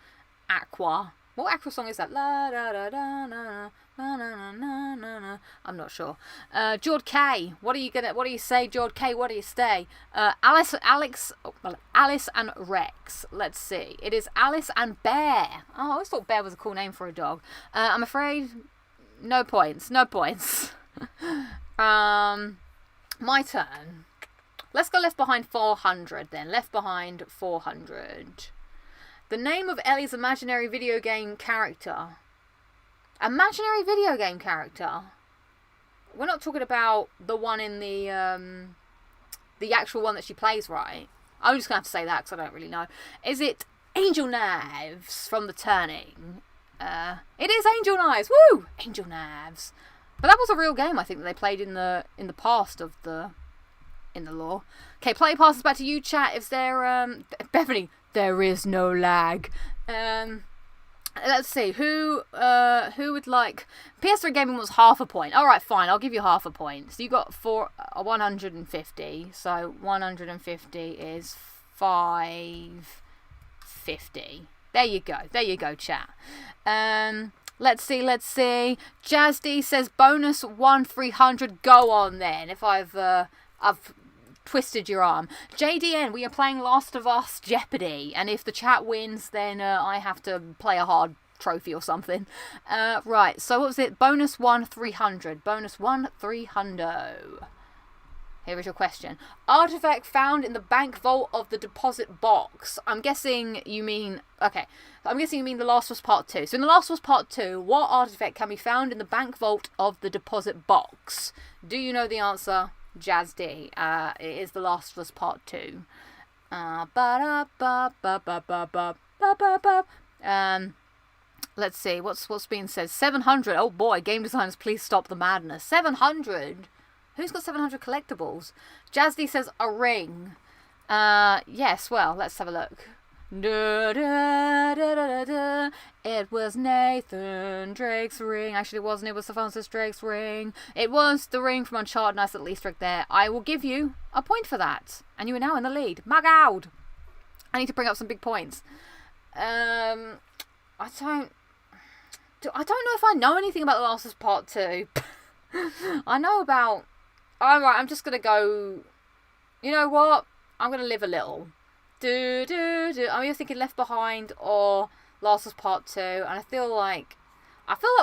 Aqua. What Aqua song is that? La da da da na na na na na na. I'm not sure. Jord K. What do you say, Jord K? What do you say? Alice and Rex. Let's see. It is Alice and Bear. Oh, I always thought Bear was a cool name for a dog. I'm afraid no points. No points. My turn. Let's go Left Behind 400 then. Left Behind 400. The name of Ellie's imaginary video game character. Imaginary video game character? We're not talking about the one in the actual one that she plays, right? I'm just going to have to say that because I don't really know. Is it Angel Knives from The Turning? It is Angel Knives! Woo! Angel Knives. But that was a real game, I think, that they played in the past of the... in the lore. Okay, play passes back to you, chat. Is there... Bethany... There is no lag. Let's see. Who would like... PS3 gaming was half a point. Alright, fine. I'll give you half a point. So you got 150. So 150 is 550. There you go. There you go, chat. Let's see. Jazz D says bonus 1-300. Go on then. If I've twisted your arm. JDN, we are playing Last of Us Jeopardy, and if the chat wins, then I have to play a hard trophy or something. Right, so what was it? Bonus 1-300. Bonus 1-300. Here is your question. Artifact found in the bank vault of the deposit box. I'm guessing you mean... Okay, I'm guessing you mean The Last of Us Part 2. So in The Last of Us Part 2, what artifact can be found in the bank vault of the deposit box? Do you know the answer? Jazz D. It is The Last of Us Part 2. Let's see, what's being said? 700. Oh boy, game designers, please stop the madness. 700? Who's got 700 collectibles? Jazz D says a ring. Yes, well, let's have a look. It was Nathan Drake's ring. Actually, it wasn't. It was Francis Drake's ring. It was the ring from Uncharted. Nice little Easter egg there. I will give you a point for that. And you are now in the lead. Magaud! I need to bring up some big points. I don't know if I know anything about The Last of Us Part 2. I know about... Alright, I'm just going to go... You know what? I'm going to live a little. I'm either thinking Left Behind or Last of Us Part 2, and I feel like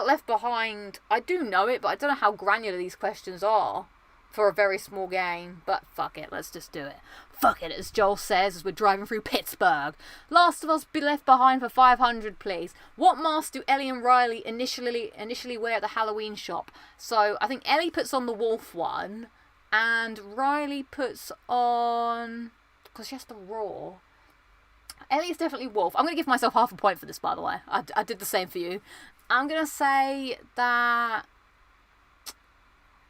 Left Behind, I do know it, but I don't know how granular these questions are for a very small game, but fuck it, let's just do it. Fuck it, as Joel says as we're driving through Pittsburgh. Last of Us be Left Behind for 500, please. What mask do Ellie and Riley initially wear at the Halloween shop? So, I think Ellie puts on the wolf one, and Riley puts on... because she has the raw. Ellie is definitely wolf. I'm going to give myself half a point for this, by the way. I did the same for you. I'm going to say that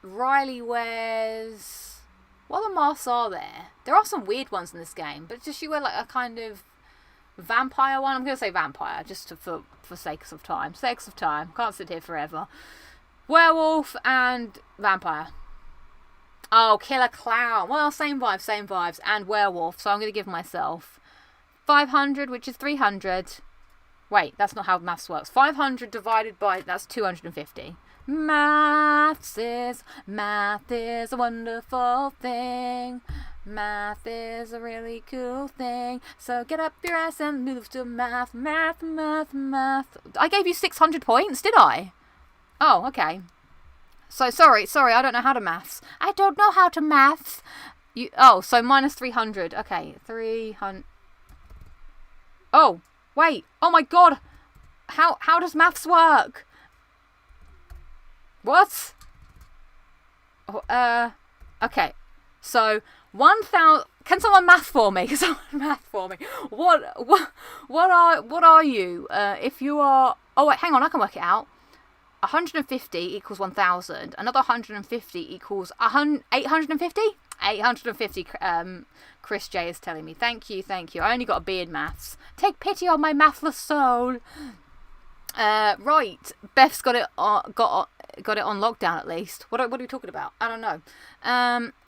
Riley wears... What other masks are there? There are some weird ones in this game, but does she wear like a kind of vampire one? I'm going to say vampire, just for sakes of time. Sakes of time. Can't sit here forever. Werewolf and vampire. Oh, Killer Clown. Well, same vibes. And werewolf. So I'm going to give myself 500, which is 300. Wait, that's not how maths works. 500 divided by... That's 250. Math is a wonderful thing. Math is a really cool thing. So get up your ass and move to math, math, math, math. I gave you 600 points, did I? Oh, okay. So sorry, I don't know how to maths. I don't know how to maths. So minus 300. Okay, 300. Oh, wait. Oh my god. How does maths work? What? Okay. So 1,000. Can someone math for me? Can someone math for me? What are you? If you are. Oh wait, hang on. I can work it out. 150 equals 1,000. Another 150 equals 850. 850. Chris J is telling me. Thank you. I only got a B in maths. Take pity on my mathless soul. Right. Beth's got it on lockdown at least. What are we talking about? I don't know.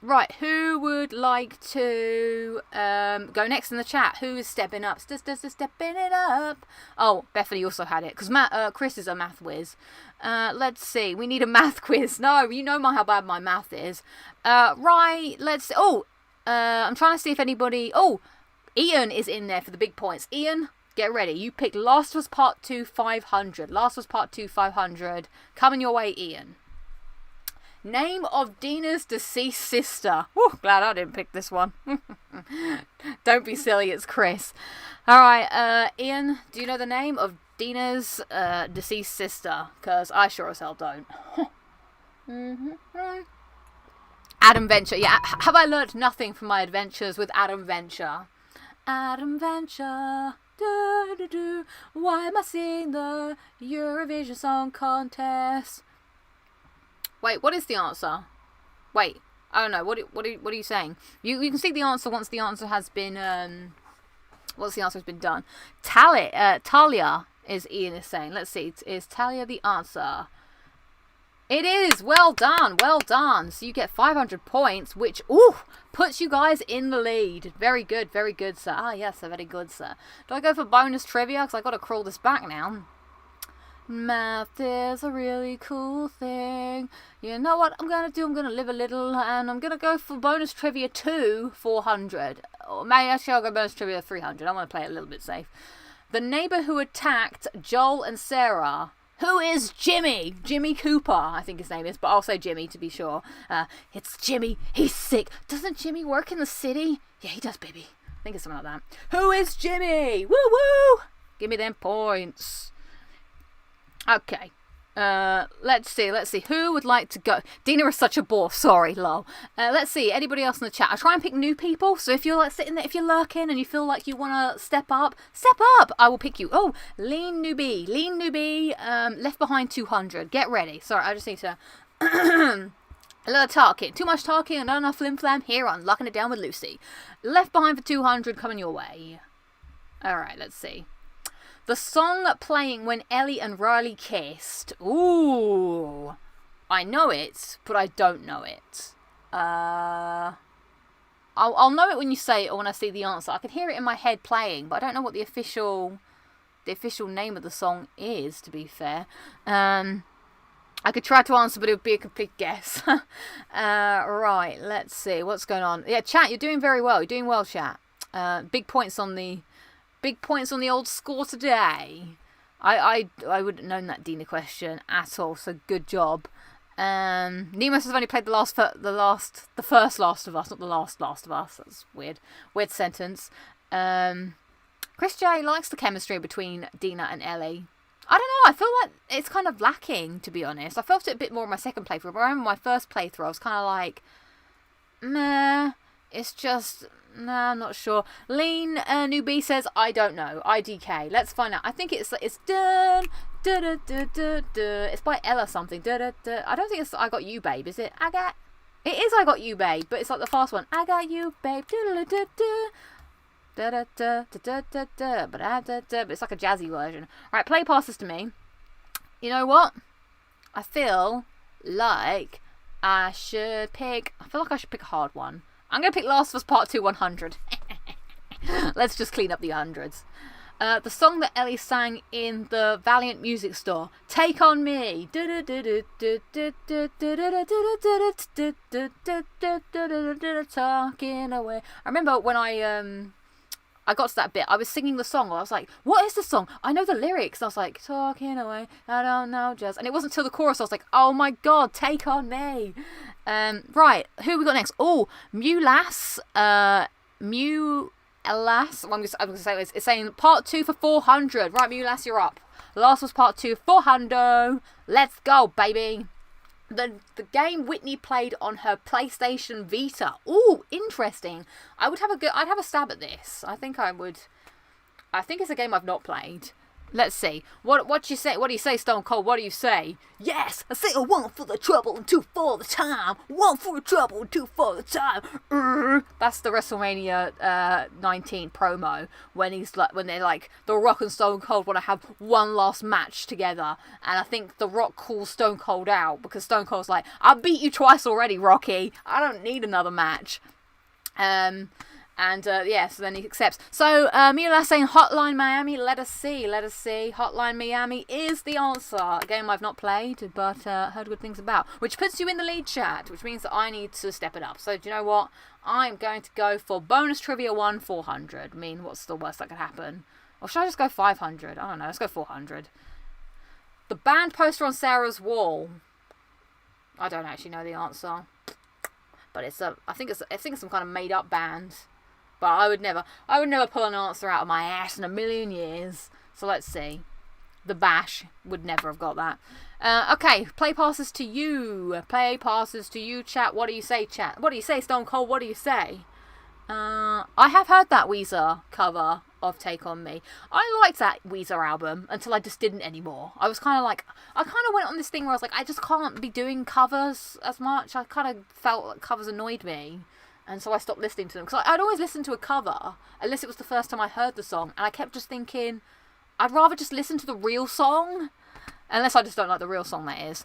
Right. Who would like to go next in the chat? Who is stepping up? Stepping it up. Oh, Bethany also had it because Chris is a math whiz. Let's see. We need a math quiz. No, you know how bad my math is. Right. Let's. I'm trying to see if anybody. Oh, Ian is in there for the big points. Ian, get ready. You picked Last of Us Part 2 500. Last of Us Part 2 500. Coming your way, Ian. Name of Dina's deceased sister. Whew, glad I didn't pick this one. Don't be silly, it's Chris. Alright, Ian, do you know the name of Dina's deceased sister? Because I sure as hell don't. Adam Venture. Yeah, have I learnt nothing from my adventures with Adam Venture? Adam Venture. Why am I seeing the Eurovision Song Contest? Wait, what is the answer? Wait, I don't know. What are you saying? You can see the answer once the answer has been done. Talia is Ian is saying. Let's see. Is Talia the answer? It is. Well done. So you get 500 points, which puts you guys in the lead. Very good, sir. Ah, yes, very good, sir. Do I go for bonus trivia? Because I got to crawl this back now. Math is a really cool thing. You know what I'm going to do? I'm going to live a little, and I'm going to go for bonus trivia 400. Or maybe actually I'll go bonus trivia 300. I want to play it a little bit safe. The neighbor who attacked Joel and Sarah. Who is Jimmy? Jimmy Cooper, I think his name is, but I'll say Jimmy to be sure. It's Jimmy. He's sick. Doesn't Jimmy work in the city? Yeah, he does, baby. I think it's something like that. Who is Jimmy? Woo woo! Give me them points. Okay. Let's see. Who would like to go? Dina is such a bore. Sorry, lol. Let's see. Anybody else in the chat? I try and pick new people. So if you're like sitting there, if you're lurking and you feel like you want to step up. I will pick you. Oh, Lean Newbie. Left Behind 200. Get ready. Sorry, I just need to. A lot of talking. Too much talking and not enough flim flam here on Locking It Down with Lucy. Left Behind for 200 coming your way. Alright, let's see. The song playing when Ellie and Riley kissed. Ooh. I know it, but I don't know it. I'll know it when you say it or when I see the answer. I can hear it in my head playing, but I don't know what the official name of the song is, to be fair. I could try to answer, but it would be a complete guess. Right, let's see. What's going on? Yeah, chat, you're doing very well. You're doing well, chat. Big points on the old score today. I wouldn't have known that Dina question at all, so good job. Nemus has only played the first Last of Us, not the last of Us. That's weird sentence. Chris J likes the chemistry between Dina and Ellie. I don't know, I feel like it's kind of lacking, to be honest. I felt it a bit more in my second playthrough, but I remember my first playthrough I was kind of like, meh, it's just... Nah, I'm not sure. Lean Newbie says, I don't know. IDK. Let's find out. I think it's dun, da, da, da, da, da. It's by Ella something. Da, da, da. I don't think it's I Got You, Babe, is it? It is I Got You, Babe, but it's like the fast one. I got you, babe. Da, da, da, da. Da, da, da, da, da, da, da, da, da. But it's like a jazzy version. Alright, play passes to me. You know what? I feel like I should pick a hard one. I'm going to pick Last of Us Part 2 100. Let's just clean up the hundreds. The song that Ellie sang in the Valiant music store, Take On Me. Talking away. I remember when I got to that bit, I was singing the song. I was like, what is the song? I know the lyrics. I was like, talking away, I don't know just. And it wasn't until the chorus I was like, oh my god, Take On Me. Right, who we got next? Oh, Mewlass. Mewlass. Well, I'm going to say this. It's saying part 2 for 400. Right, Mewlass, you're up. The last was part 2, 400. Let's go, baby. The game Whitney played on her PlayStation Vita. Ooh, interesting. I'd have a stab at this. I think I would. I think it's a game I've not played. Let's see. What do you say? What do you say, Stone Cold? What do you say? Yes, I say a 1 for the trouble and 2 for the time. 1 for the trouble and 2 for the time. That's the WrestleMania 19 promo when they're like The Rock and Stone Cold want to have one last match together, and I think The Rock calls Stone Cold out because Stone Cold's like, I beat you twice already, Rocky. I don't need another match. So then he accepts. So, Mila saying Hotline Miami, let us see. Hotline Miami is the answer. A game I've not played, but heard good things about. Which puts you in the lead, chat, which means that I need to step it up. So, do you know what? I'm going to go for bonus trivia 1, 400. I mean, what's the worst that could happen? Or should I just go 500? I don't know, let's go 400. The band poster on Sarah's wall. I don't actually know the answer. But I think it's some kind of made up band. But I would never pull an answer out of my ass in a million years. So let's see. The Bash would never have got that. Okay, play passes to you. Play passes to you, chat. What do you say, chat? What do you say, Stone Cold? What do you say? I have heard that Weezer cover of Take On Me. I liked that Weezer album until I just didn't anymore. I was kind of like, I kind of went on this thing where I was like, I just can't be doing covers as much. I kind of felt like covers annoyed me. And so I stopped listening to them. Because I'd always listen to a cover, unless it was the first time I heard the song. And I kept just thinking, I'd rather just listen to the real song. Unless I just don't like the real song, that is.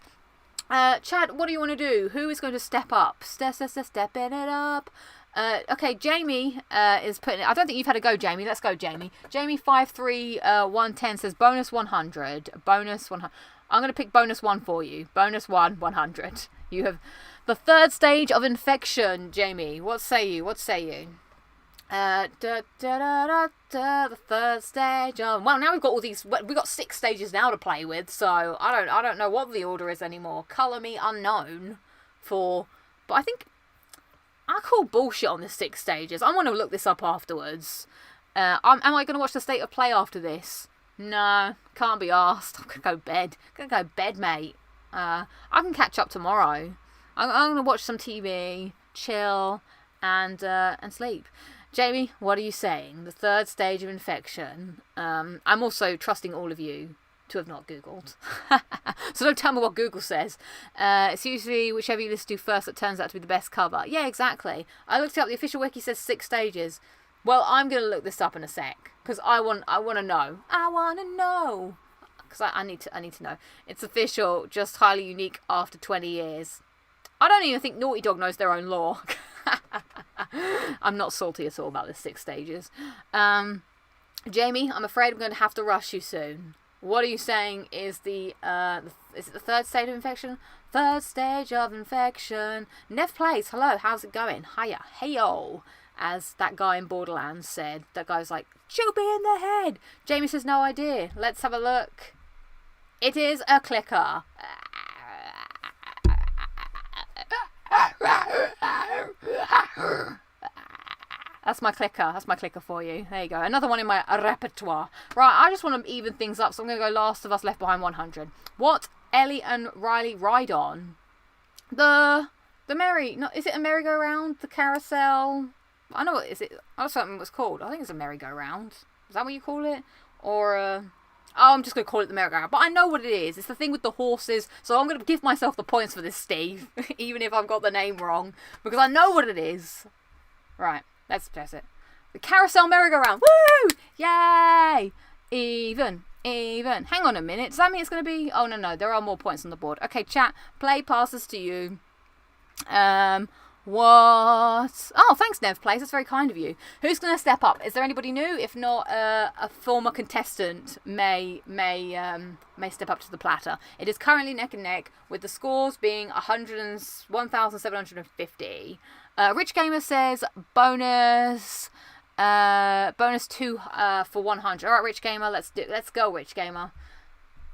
Chad, what do you want to do? Who is going to step up? Stepping it up. Okay, Jamie is putting it. I don't think you've had a go, Jamie. Let's go, Jamie. Jamie 53110 says bonus 100. Bonus 100. I'm going to pick bonus 1 for you. Bonus 1, 100. You have the third stage of infection, Jamie. What say you? The third stage of... Well, now we've got all these... We've got 6 stages now to play with, so I don't know what the order is anymore. Colour me unknown for... But I think... I call bullshit on the 6 stages. I want to look this up afterwards. Am I going to watch the state of play after this? No, can't be arsed. I'm going to go bed. Mate. I can catch up tomorrow. I'm going to watch some TV, chill, and sleep. Jamie, what are you saying? The third stage of infection. I'm also trusting all of you to have not Googled. So don't tell me what Google says. It's usually whichever you listen to first that turns out to be the best cover. Yeah, exactly. I looked it up. The official wiki says 6 stages. Well, I'm going to look this up in a sec. Because I want to know. I want to know. Because I need to know. It's official, just highly unique after 20 years. I don't even think Naughty Dog knows their own lore. I'm not salty at all about the 6 stages. Jamie, I'm afraid I'm going to have to rush you soon. What are you saying is is it the third stage of infection? Third stage of infection. Nev plays. Hello, how's it going? Hiya. Heyo. As that guy in Borderlands said. That guy's like, shoot me in the head. Jamie says no idea. Let's have a look. It is a clicker. That's my clicker for you. There you go. Another one in my repertoire. Right, I just want to even things up, so I'm going to go Last of Us Left Behind 100. What Ellie and Riley ride on? The merry... No, is it a merry-go-round? The carousel? I know what is it. I don't know what it's called. I think it's a merry-go-round. Is that what you call it? Or I'm just going to call it the merry-go-round. But I know what it is. It's the thing with the horses. So I'm going to give myself the points for this, Steve. Even if I've got the name wrong. Because I know what it is. Right. Let's press it. The carousel merry-go-round. Woo! Yay! Even. Hang on a minute. Does that mean it's going to be... Oh, no. There are more points on the board. Okay, chat. Play passes to you. What? Oh, thanks, Nev Plays. That's very kind of you. Who's going to step up? Is there anybody new? If not, a former contestant may step up to the platter. It is currently neck and neck, with the scores being 1,750. Rich Gamer says bonus 2 for 100. All right, Rich Gamer, let's go, Rich Gamer.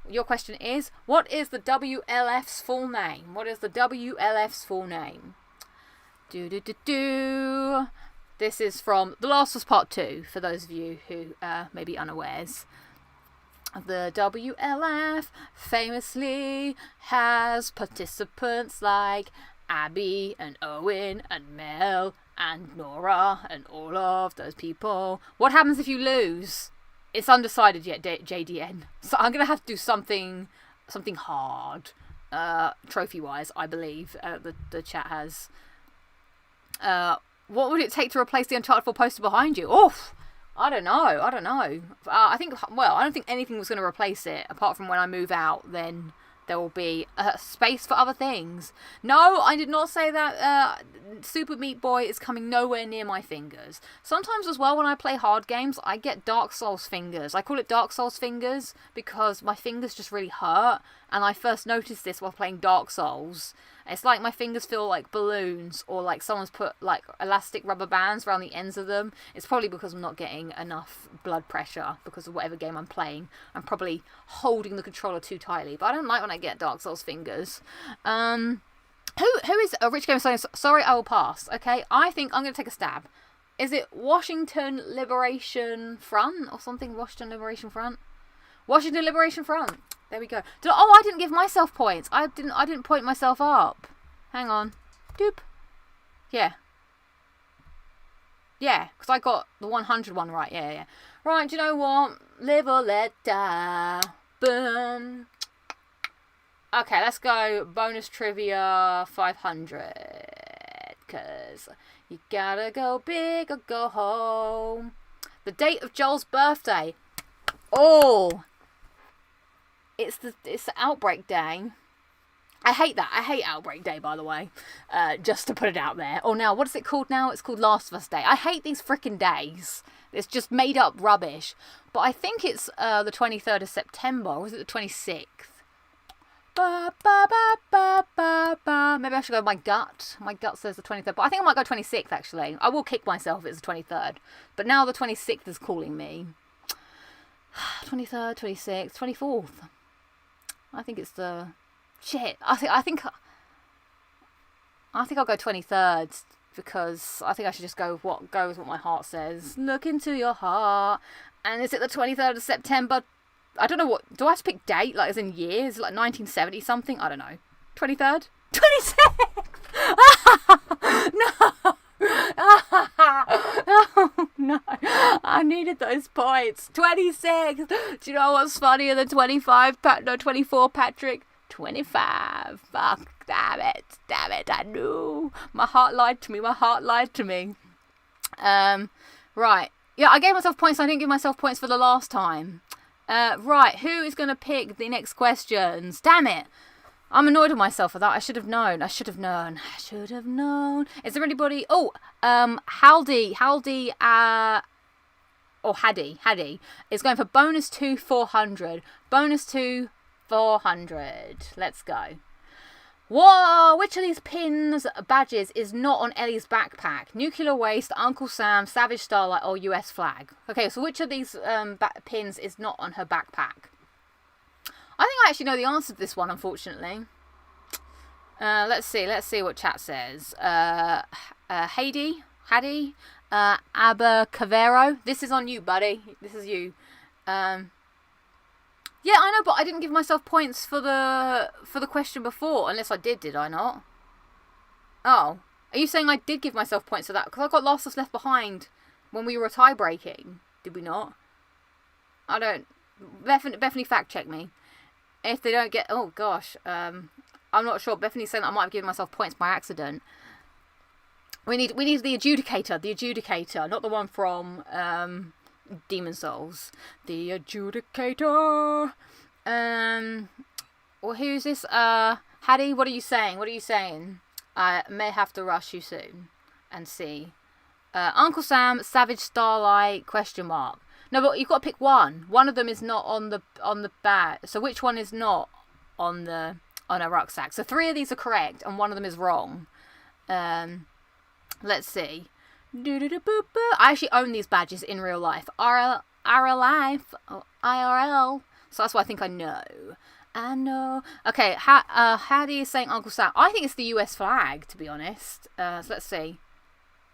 Your question is, what is the WLF's full name? What is the WLF's full name? This is from The Last of Us Part 2, for those of you who may be unawares. The WLF famously has participants like Abby and Owen and Mel and Nora and all of those people. What happens if you lose? It's undecided yet, JDN. So I'm going to have to do something hard, trophy-wise, I believe. The chat has... what would it take to replace the Untitled 4 poster behind you? Oof! I don't know. I don't think anything was going to replace it, apart from when I move out, then there will be space for other things. No, I did not say that. Super Meat Boy is coming nowhere near my fingers. Sometimes as well, when I play hard games, I get Dark Souls fingers. I call it Dark Souls fingers because my fingers just really hurt, and I first noticed this while playing Dark Souls. It's like my fingers feel like balloons, or like someone's put like elastic rubber bands around the ends of them. It's probably because I'm not getting enough blood pressure because of whatever game I'm playing. I'm probably holding the controller too tightly, but I don't like when I get Dark Souls fingers. Who is a Rich Gamer saying, sorry, I will pass. Okay, I think I'm going to take a stab. Is it Washington Liberation Front or something? Washington Liberation Front? Washington Liberation Front. There we go. I didn't give myself points. I didn't point myself up. Hang on. Doop. Yeah. Yeah, because I got the 100 one right. Yeah. Right, do you know what? Live or let die. Boom. Okay, let's go bonus trivia 500. Because you gotta go big or go home. The date of Joel's birthday. Oh. It's the Outbreak Day. I hate that. I hate Outbreak Day, by the way. Just to put it out there. Oh, now, what is it called now? It's called Last of Us Day. I hate these frickin' days. It's just made up rubbish. But I think it's the 23rd of September. Or is it the 26th? Maybe I should go with my gut. My gut says the 23rd. But I think I might go 26th, actually. I will kick myself if it's the 23rd. But now the 26th is calling me. 23rd, 26th, 24th. I think it's the... Shit. I think I'll go 23rd, because I think I should just go with what my heart says. Look into your heart. And is it the 23rd of September? I don't know what... Do I have to pick date? Like, as in years? Like 1970 something? I don't know. 23rd? 26th! No! Oh, no. I needed those points. 26! Do you know what's funnier than 25? 24, Patrick? 25. Fuck. Damn it. I knew. My heart lied to me. Right. Yeah, I gave myself points. I didn't give myself points for the last time. Right. Who is going to pick the next questions? Damn it. I'm annoyed with myself for that. I should have known. Is there anybody... Oh, Haldy, or Haddy is going for bonus 2 400. Bonus 2 400. Let's go. Whoa! Which of these pins badges is not on Ellie's backpack? Nuclear Waste, Uncle Sam, Savage Starlight, or US Flag? Okay, so which of these pins is not on her backpack? I think I actually know the answer to this one, unfortunately. Let's see what chat says. Haddy, Abacavero. This is on you, buddy. This is you. Yeah, I know, but I didn't give myself points for the question before, unless I did I not? Oh, are you saying I did give myself points for that? Because I got Last of Us Left Behind when we were tie breaking, did we not? I don't. Bethany fact check me. If they don't get... Oh, gosh. I'm not sure. Bethany's saying that I might have given myself points by accident. We need the adjudicator. Not the one from Demon Souls. The adjudicator. Well, who's this? Hattie, what are you saying? I may have to rush you soon and see. Uncle Sam, Savage Starlight, question mark. No, but you've got to pick one. One of them is not on the bag. So which one is not on a rucksack? So 3 of these are correct and one of them is wrong. Let's see. I actually own these badges in real life. IRL. So that's why I think I know. I know. Okay, how do you say Uncle Sam? I think it's the US flag, to be honest. So let's see.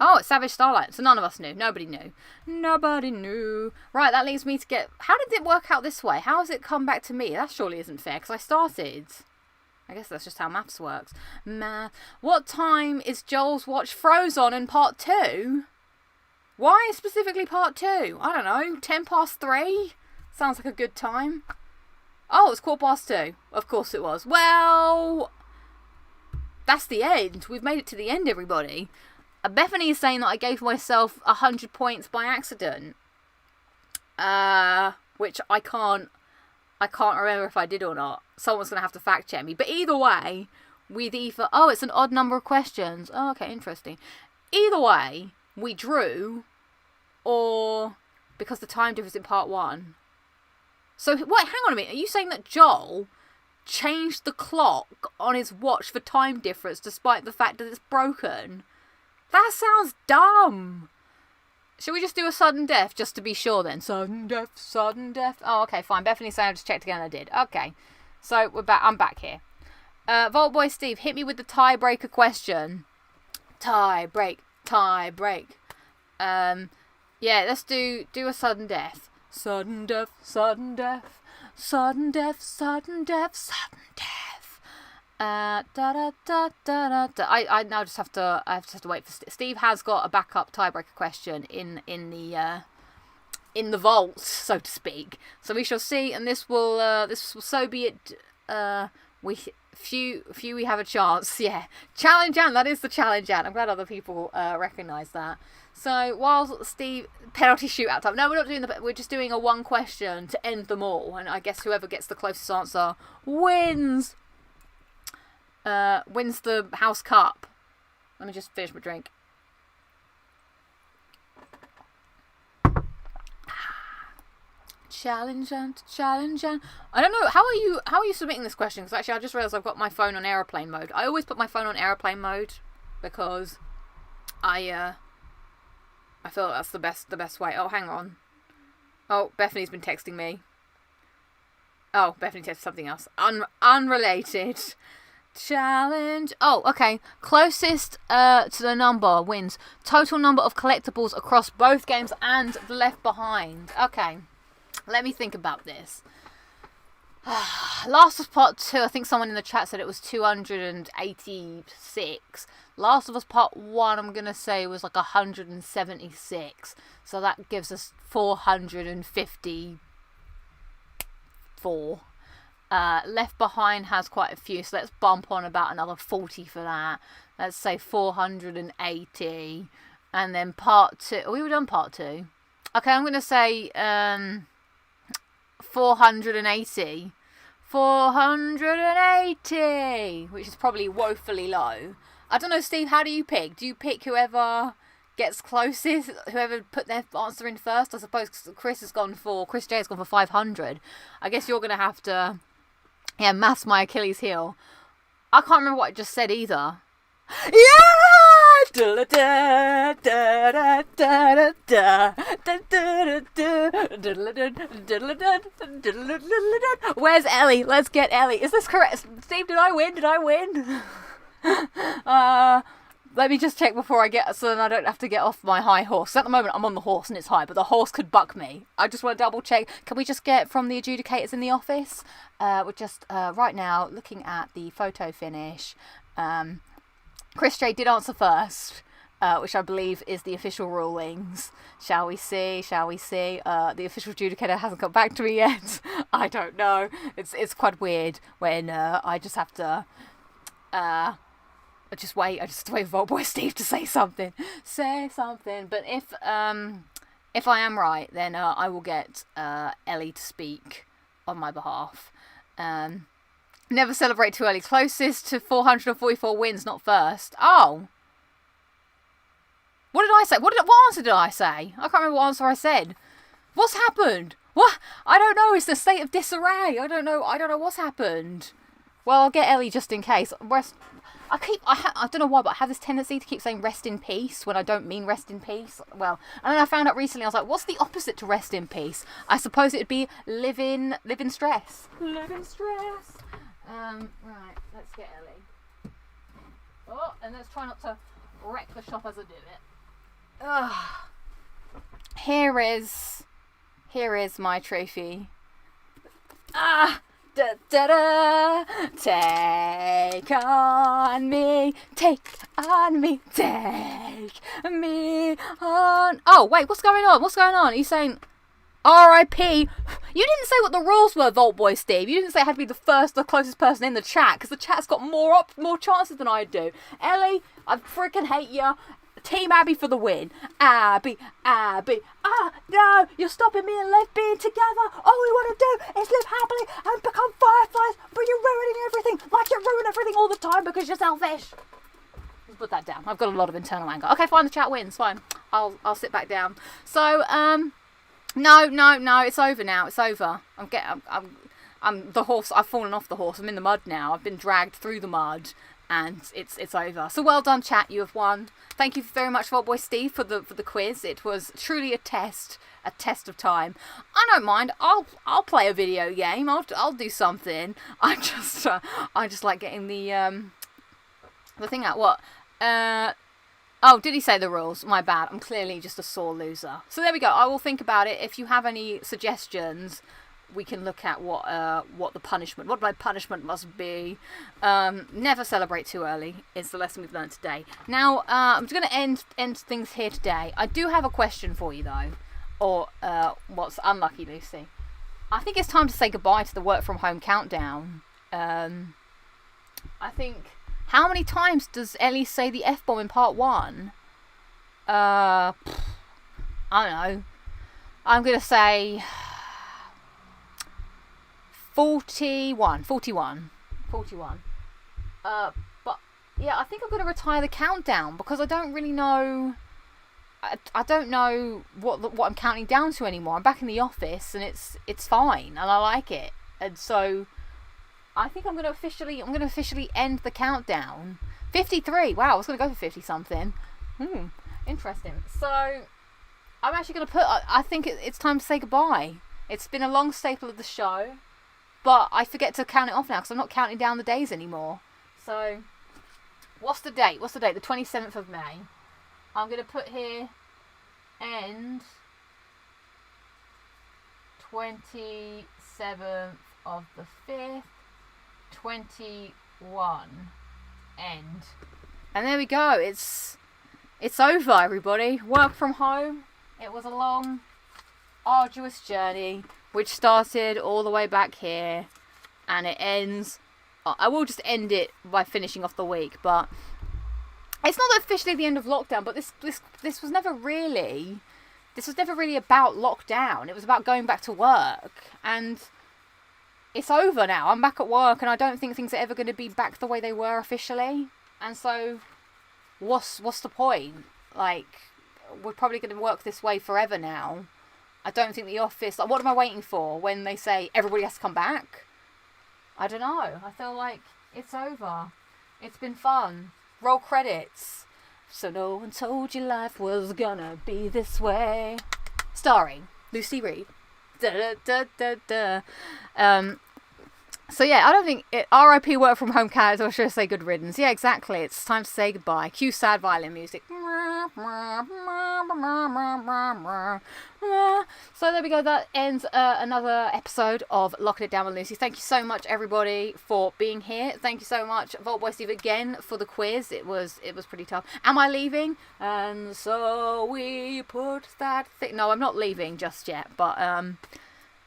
Oh, it's Savage Starlight. So none of us knew. Nobody knew. Nobody knew. Right, that leaves me to get... How did it work out this way? How has it come back to me? That surely isn't fair, because I started. I guess that's just how maths works. Math. What time is Joel's watch froze on in part 2? Why specifically part 2? I don't know. 3:10? Sounds like a good time. Oh, it's 2:15. Of course it was. Well, that's the end. We've made it to the end, everybody. Bethany is saying that I gave myself 100 points by accident. Which I can't remember if I did or not. Someone's going to have to fact check me. But either way, we've either... Oh, it's an odd number of questions. Oh, okay, interesting. Either way, we drew, or because the time difference in part 1. So, wait, hang on a minute. Are you saying that Joel changed the clock on his watch for time difference despite the fact that it's broken? That sounds dumb. Should we just do a sudden death just to be sure then? Sudden death, sudden death. Oh, okay, fine. Bethany's saying I just checked again and I did. Okay. So, we're back. I'm back here. Vault Boy Steve, hit me with the tiebreaker question. Tie break. Yeah, let's do a sudden death. Sudden death, sudden death, sudden death, sudden death, sudden death. I now just have to wait for Steve has got a backup tiebreaker question in the vault, so to speak. So we shall see, and this will so be it. Few we have a chance. Yeah, challenge Ant. That is the challenge Ant. I'm glad other people recognise that. So while Steve penalty shootout time. No, we're not doing we're just doing a one question to end them all, and I guess whoever gets the closest answer wins. Wins the house cup. Let me just finish my drink. Challenge and challenge and I don't know, how are you submitting this question? Because actually I just realised I've got my phone on airplane mode. I always put my phone on airplane mode because I feel like that's the best way. Oh, hang on. Oh, Bethany's been texting me. Oh, Bethany texted something else. Unrelated. Challenge. Oh, okay. Closest to the number wins. Total number of collectibles across both games and the Left Behind. Okay. Let me think about this. Last of Us Part 2, I think someone in the chat said it was 286. Last of Us Part 1, I'm going to say was like 176. So that gives us 454. Left Behind has quite a few, so let's bump on about another 40 for that. Let's say 480. And then Part 2. Oh, we were done Part 2. Okay, I'm going to say 480. 480, which is probably woefully low. I don't know, Steve, how do you pick? Do you pick whoever gets closest, whoever put their answer in first? I suppose Chris J has gone for 500. I guess you're going to have to, mass my Achilles heel. I can't remember what I just said either. Yeah! Where's Ellie? Let's get Ellie. Is this correct? Steve, did I win? Let me just check before I get, so then I don't have to get off my high horse. At the moment, I'm on the horse and it's high, but the horse could buck me. I just want to double check. Can we just get from the adjudicators in the office? We're just right now looking at the photo finish. Chris J did answer first, which I believe is the official rulings. Shall we see? The official adjudicator hasn't got back to me yet. I don't know. It's quite weird when I just have to I just wait for Vault Boy Steve to say something. But if I am right, then I will get Ellie to speak on my behalf. Never celebrate too early. Closest to 444 wins, not first. Oh. What did I say? What answer did I say? I can't remember what answer I said. What's happened? What? I don't know. It's a state of disarray. I don't know what's happened. Well, I'll get Ellie just in case. I don't know why, but I have this tendency to keep saying rest in peace when I don't mean rest in peace. Well, and then I found out recently, I was like, what's the opposite to rest in peace? I suppose it would be live in stress. Live in stress. Right, let's get Ellie. Oh, and let's try not to wreck the shop as I do it. Ugh. Here is my trophy. Ah! Da, da, da. Take on me, take on me, take me on. Oh, wait, what's going on? Are you saying R.I.P.? You didn't say what the rules were, Vault Boy Steve. You didn't say I had to be the closest person in the chat, because the chat's got more chances than I do. Ellie, I freaking hate you. Team Abby for the win. Abby. Ah, no, you're stopping me and Liv being together. All we want to do is live happily and become fireflies, but you're ruining everything, like you ruin everything all the time because you're selfish. Let's put that down. I've got a lot of internal anger. Okay, fine, the chat wins. Fine. I'll sit back down. So, no, it's over now. It's over. I'm the horse. I've fallen off the horse. I'm in the mud now. I've been dragged through the mud. And it's over. So well done, chat. You have won. Thank you very much, Vault Boy Steve, for the quiz. It was truly a test of time. I don't mind. I'll play a video game. I'll do something. I just like getting the thing out. What? Oh, did he say the rules? My bad. I'm clearly just a sore loser. So there we go. I will think about it. If you have any suggestions, we can look at what my punishment must be. Never celebrate too early is the lesson we've learned today. Now, I'm just going to end things here today. I do have a question for you, though. Or, what's unlucky, Lucy? I think it's time to say goodbye to the work from home countdown. I think, how many times does Ellie say the F-bomb in part 1? I don't know. I'm going to say 41. But yeah, I think I'm going to retire the countdown because I don't really know. I don't know what I'm counting down to anymore. I'm back in the office and it's fine and I like it. And so I think I'm going to officially end the countdown. 53. Wow, I was going to go for 50 something. Interesting. So I'm actually going to put. I think it's time to say goodbye. It's been a long staple of the show. But I forget to count it off now because I'm not counting down the days anymore. So, what's the date? The 27th of May. I'm going to put here end 27th of the 5th, 21 end. And there we go. It's over, everybody. Work from home. It was a long, arduous journey, which started all the way back here, and it ends. I will just end it by finishing off the week, but it's not officially the end of lockdown. But this was never really. This was never really about lockdown. It was about going back to work, and it's over now. I'm back at work, and I don't think things are ever going to be back the way they were officially. And so, what's the point? Like, we're probably going to work this way forever now. I don't think the office. Like, what am I waiting for when they say everybody has to come back? I don't know. I feel like it's over. It's been fun. Roll credits. So no one told you life was gonna be this way. Starring Lucy Reed. Da da da da da. So yeah, I don't think R.I.P. work from home character, or should I say good riddance? Yeah, exactly. It's time to say goodbye. Cue sad violin music. So there we go. That ends another episode of Locking It Down with Lucy. Thank you so much, everybody, for being here. Thank you so much, Vault Boy Steve, again for the quiz. It was pretty tough. Am I leaving? And so we put that thing. No, I'm not leaving just yet. But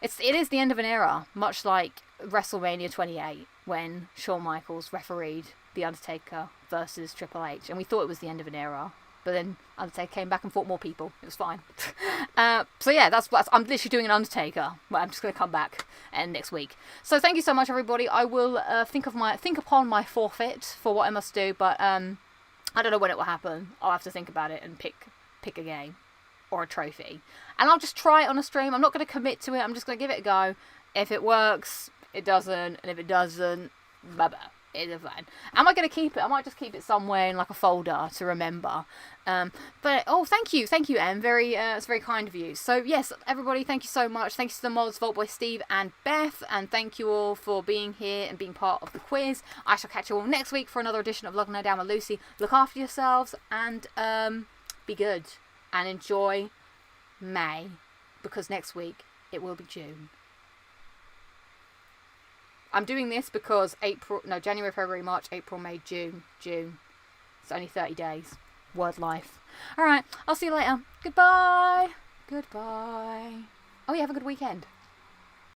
it is the end of an era, much like WrestleMania 28 when Shawn Michaels refereed The Undertaker versus Triple H, and we thought it was the end of an era. But then Undertaker came back and fought more people. It was fine. So yeah, that's I'm literally doing an Undertaker. But I'm just going to come back next week. So thank you so much, everybody. I will think upon my forfeit for what I must do. But I don't know when it will happen. I'll have to think about it and pick a game or a trophy. And I'll just try it on a stream. I'm not going to commit to it. I'm just going to give it a go. If it works, it doesn't. And if it doesn't, bye-bye. It's fine. Am I going to keep it? I might just keep it somewhere in like a folder to remember. But thank you, Em. It's very kind of you. So yes, everybody, thank you so much. Thanks to the mods, Vaultboy Steve and Beth, and thank you all for being here and being part of the quiz. I shall catch you all next week for another edition of Lockin' Down with Lucy. Look after yourselves and be good and enjoy May, because next week it will be June. I'm doing this because January, February, March, April, May, June. It's only 30 days. Word life. Alright, I'll see you later. Goodbye. Oh yeah, have a good weekend.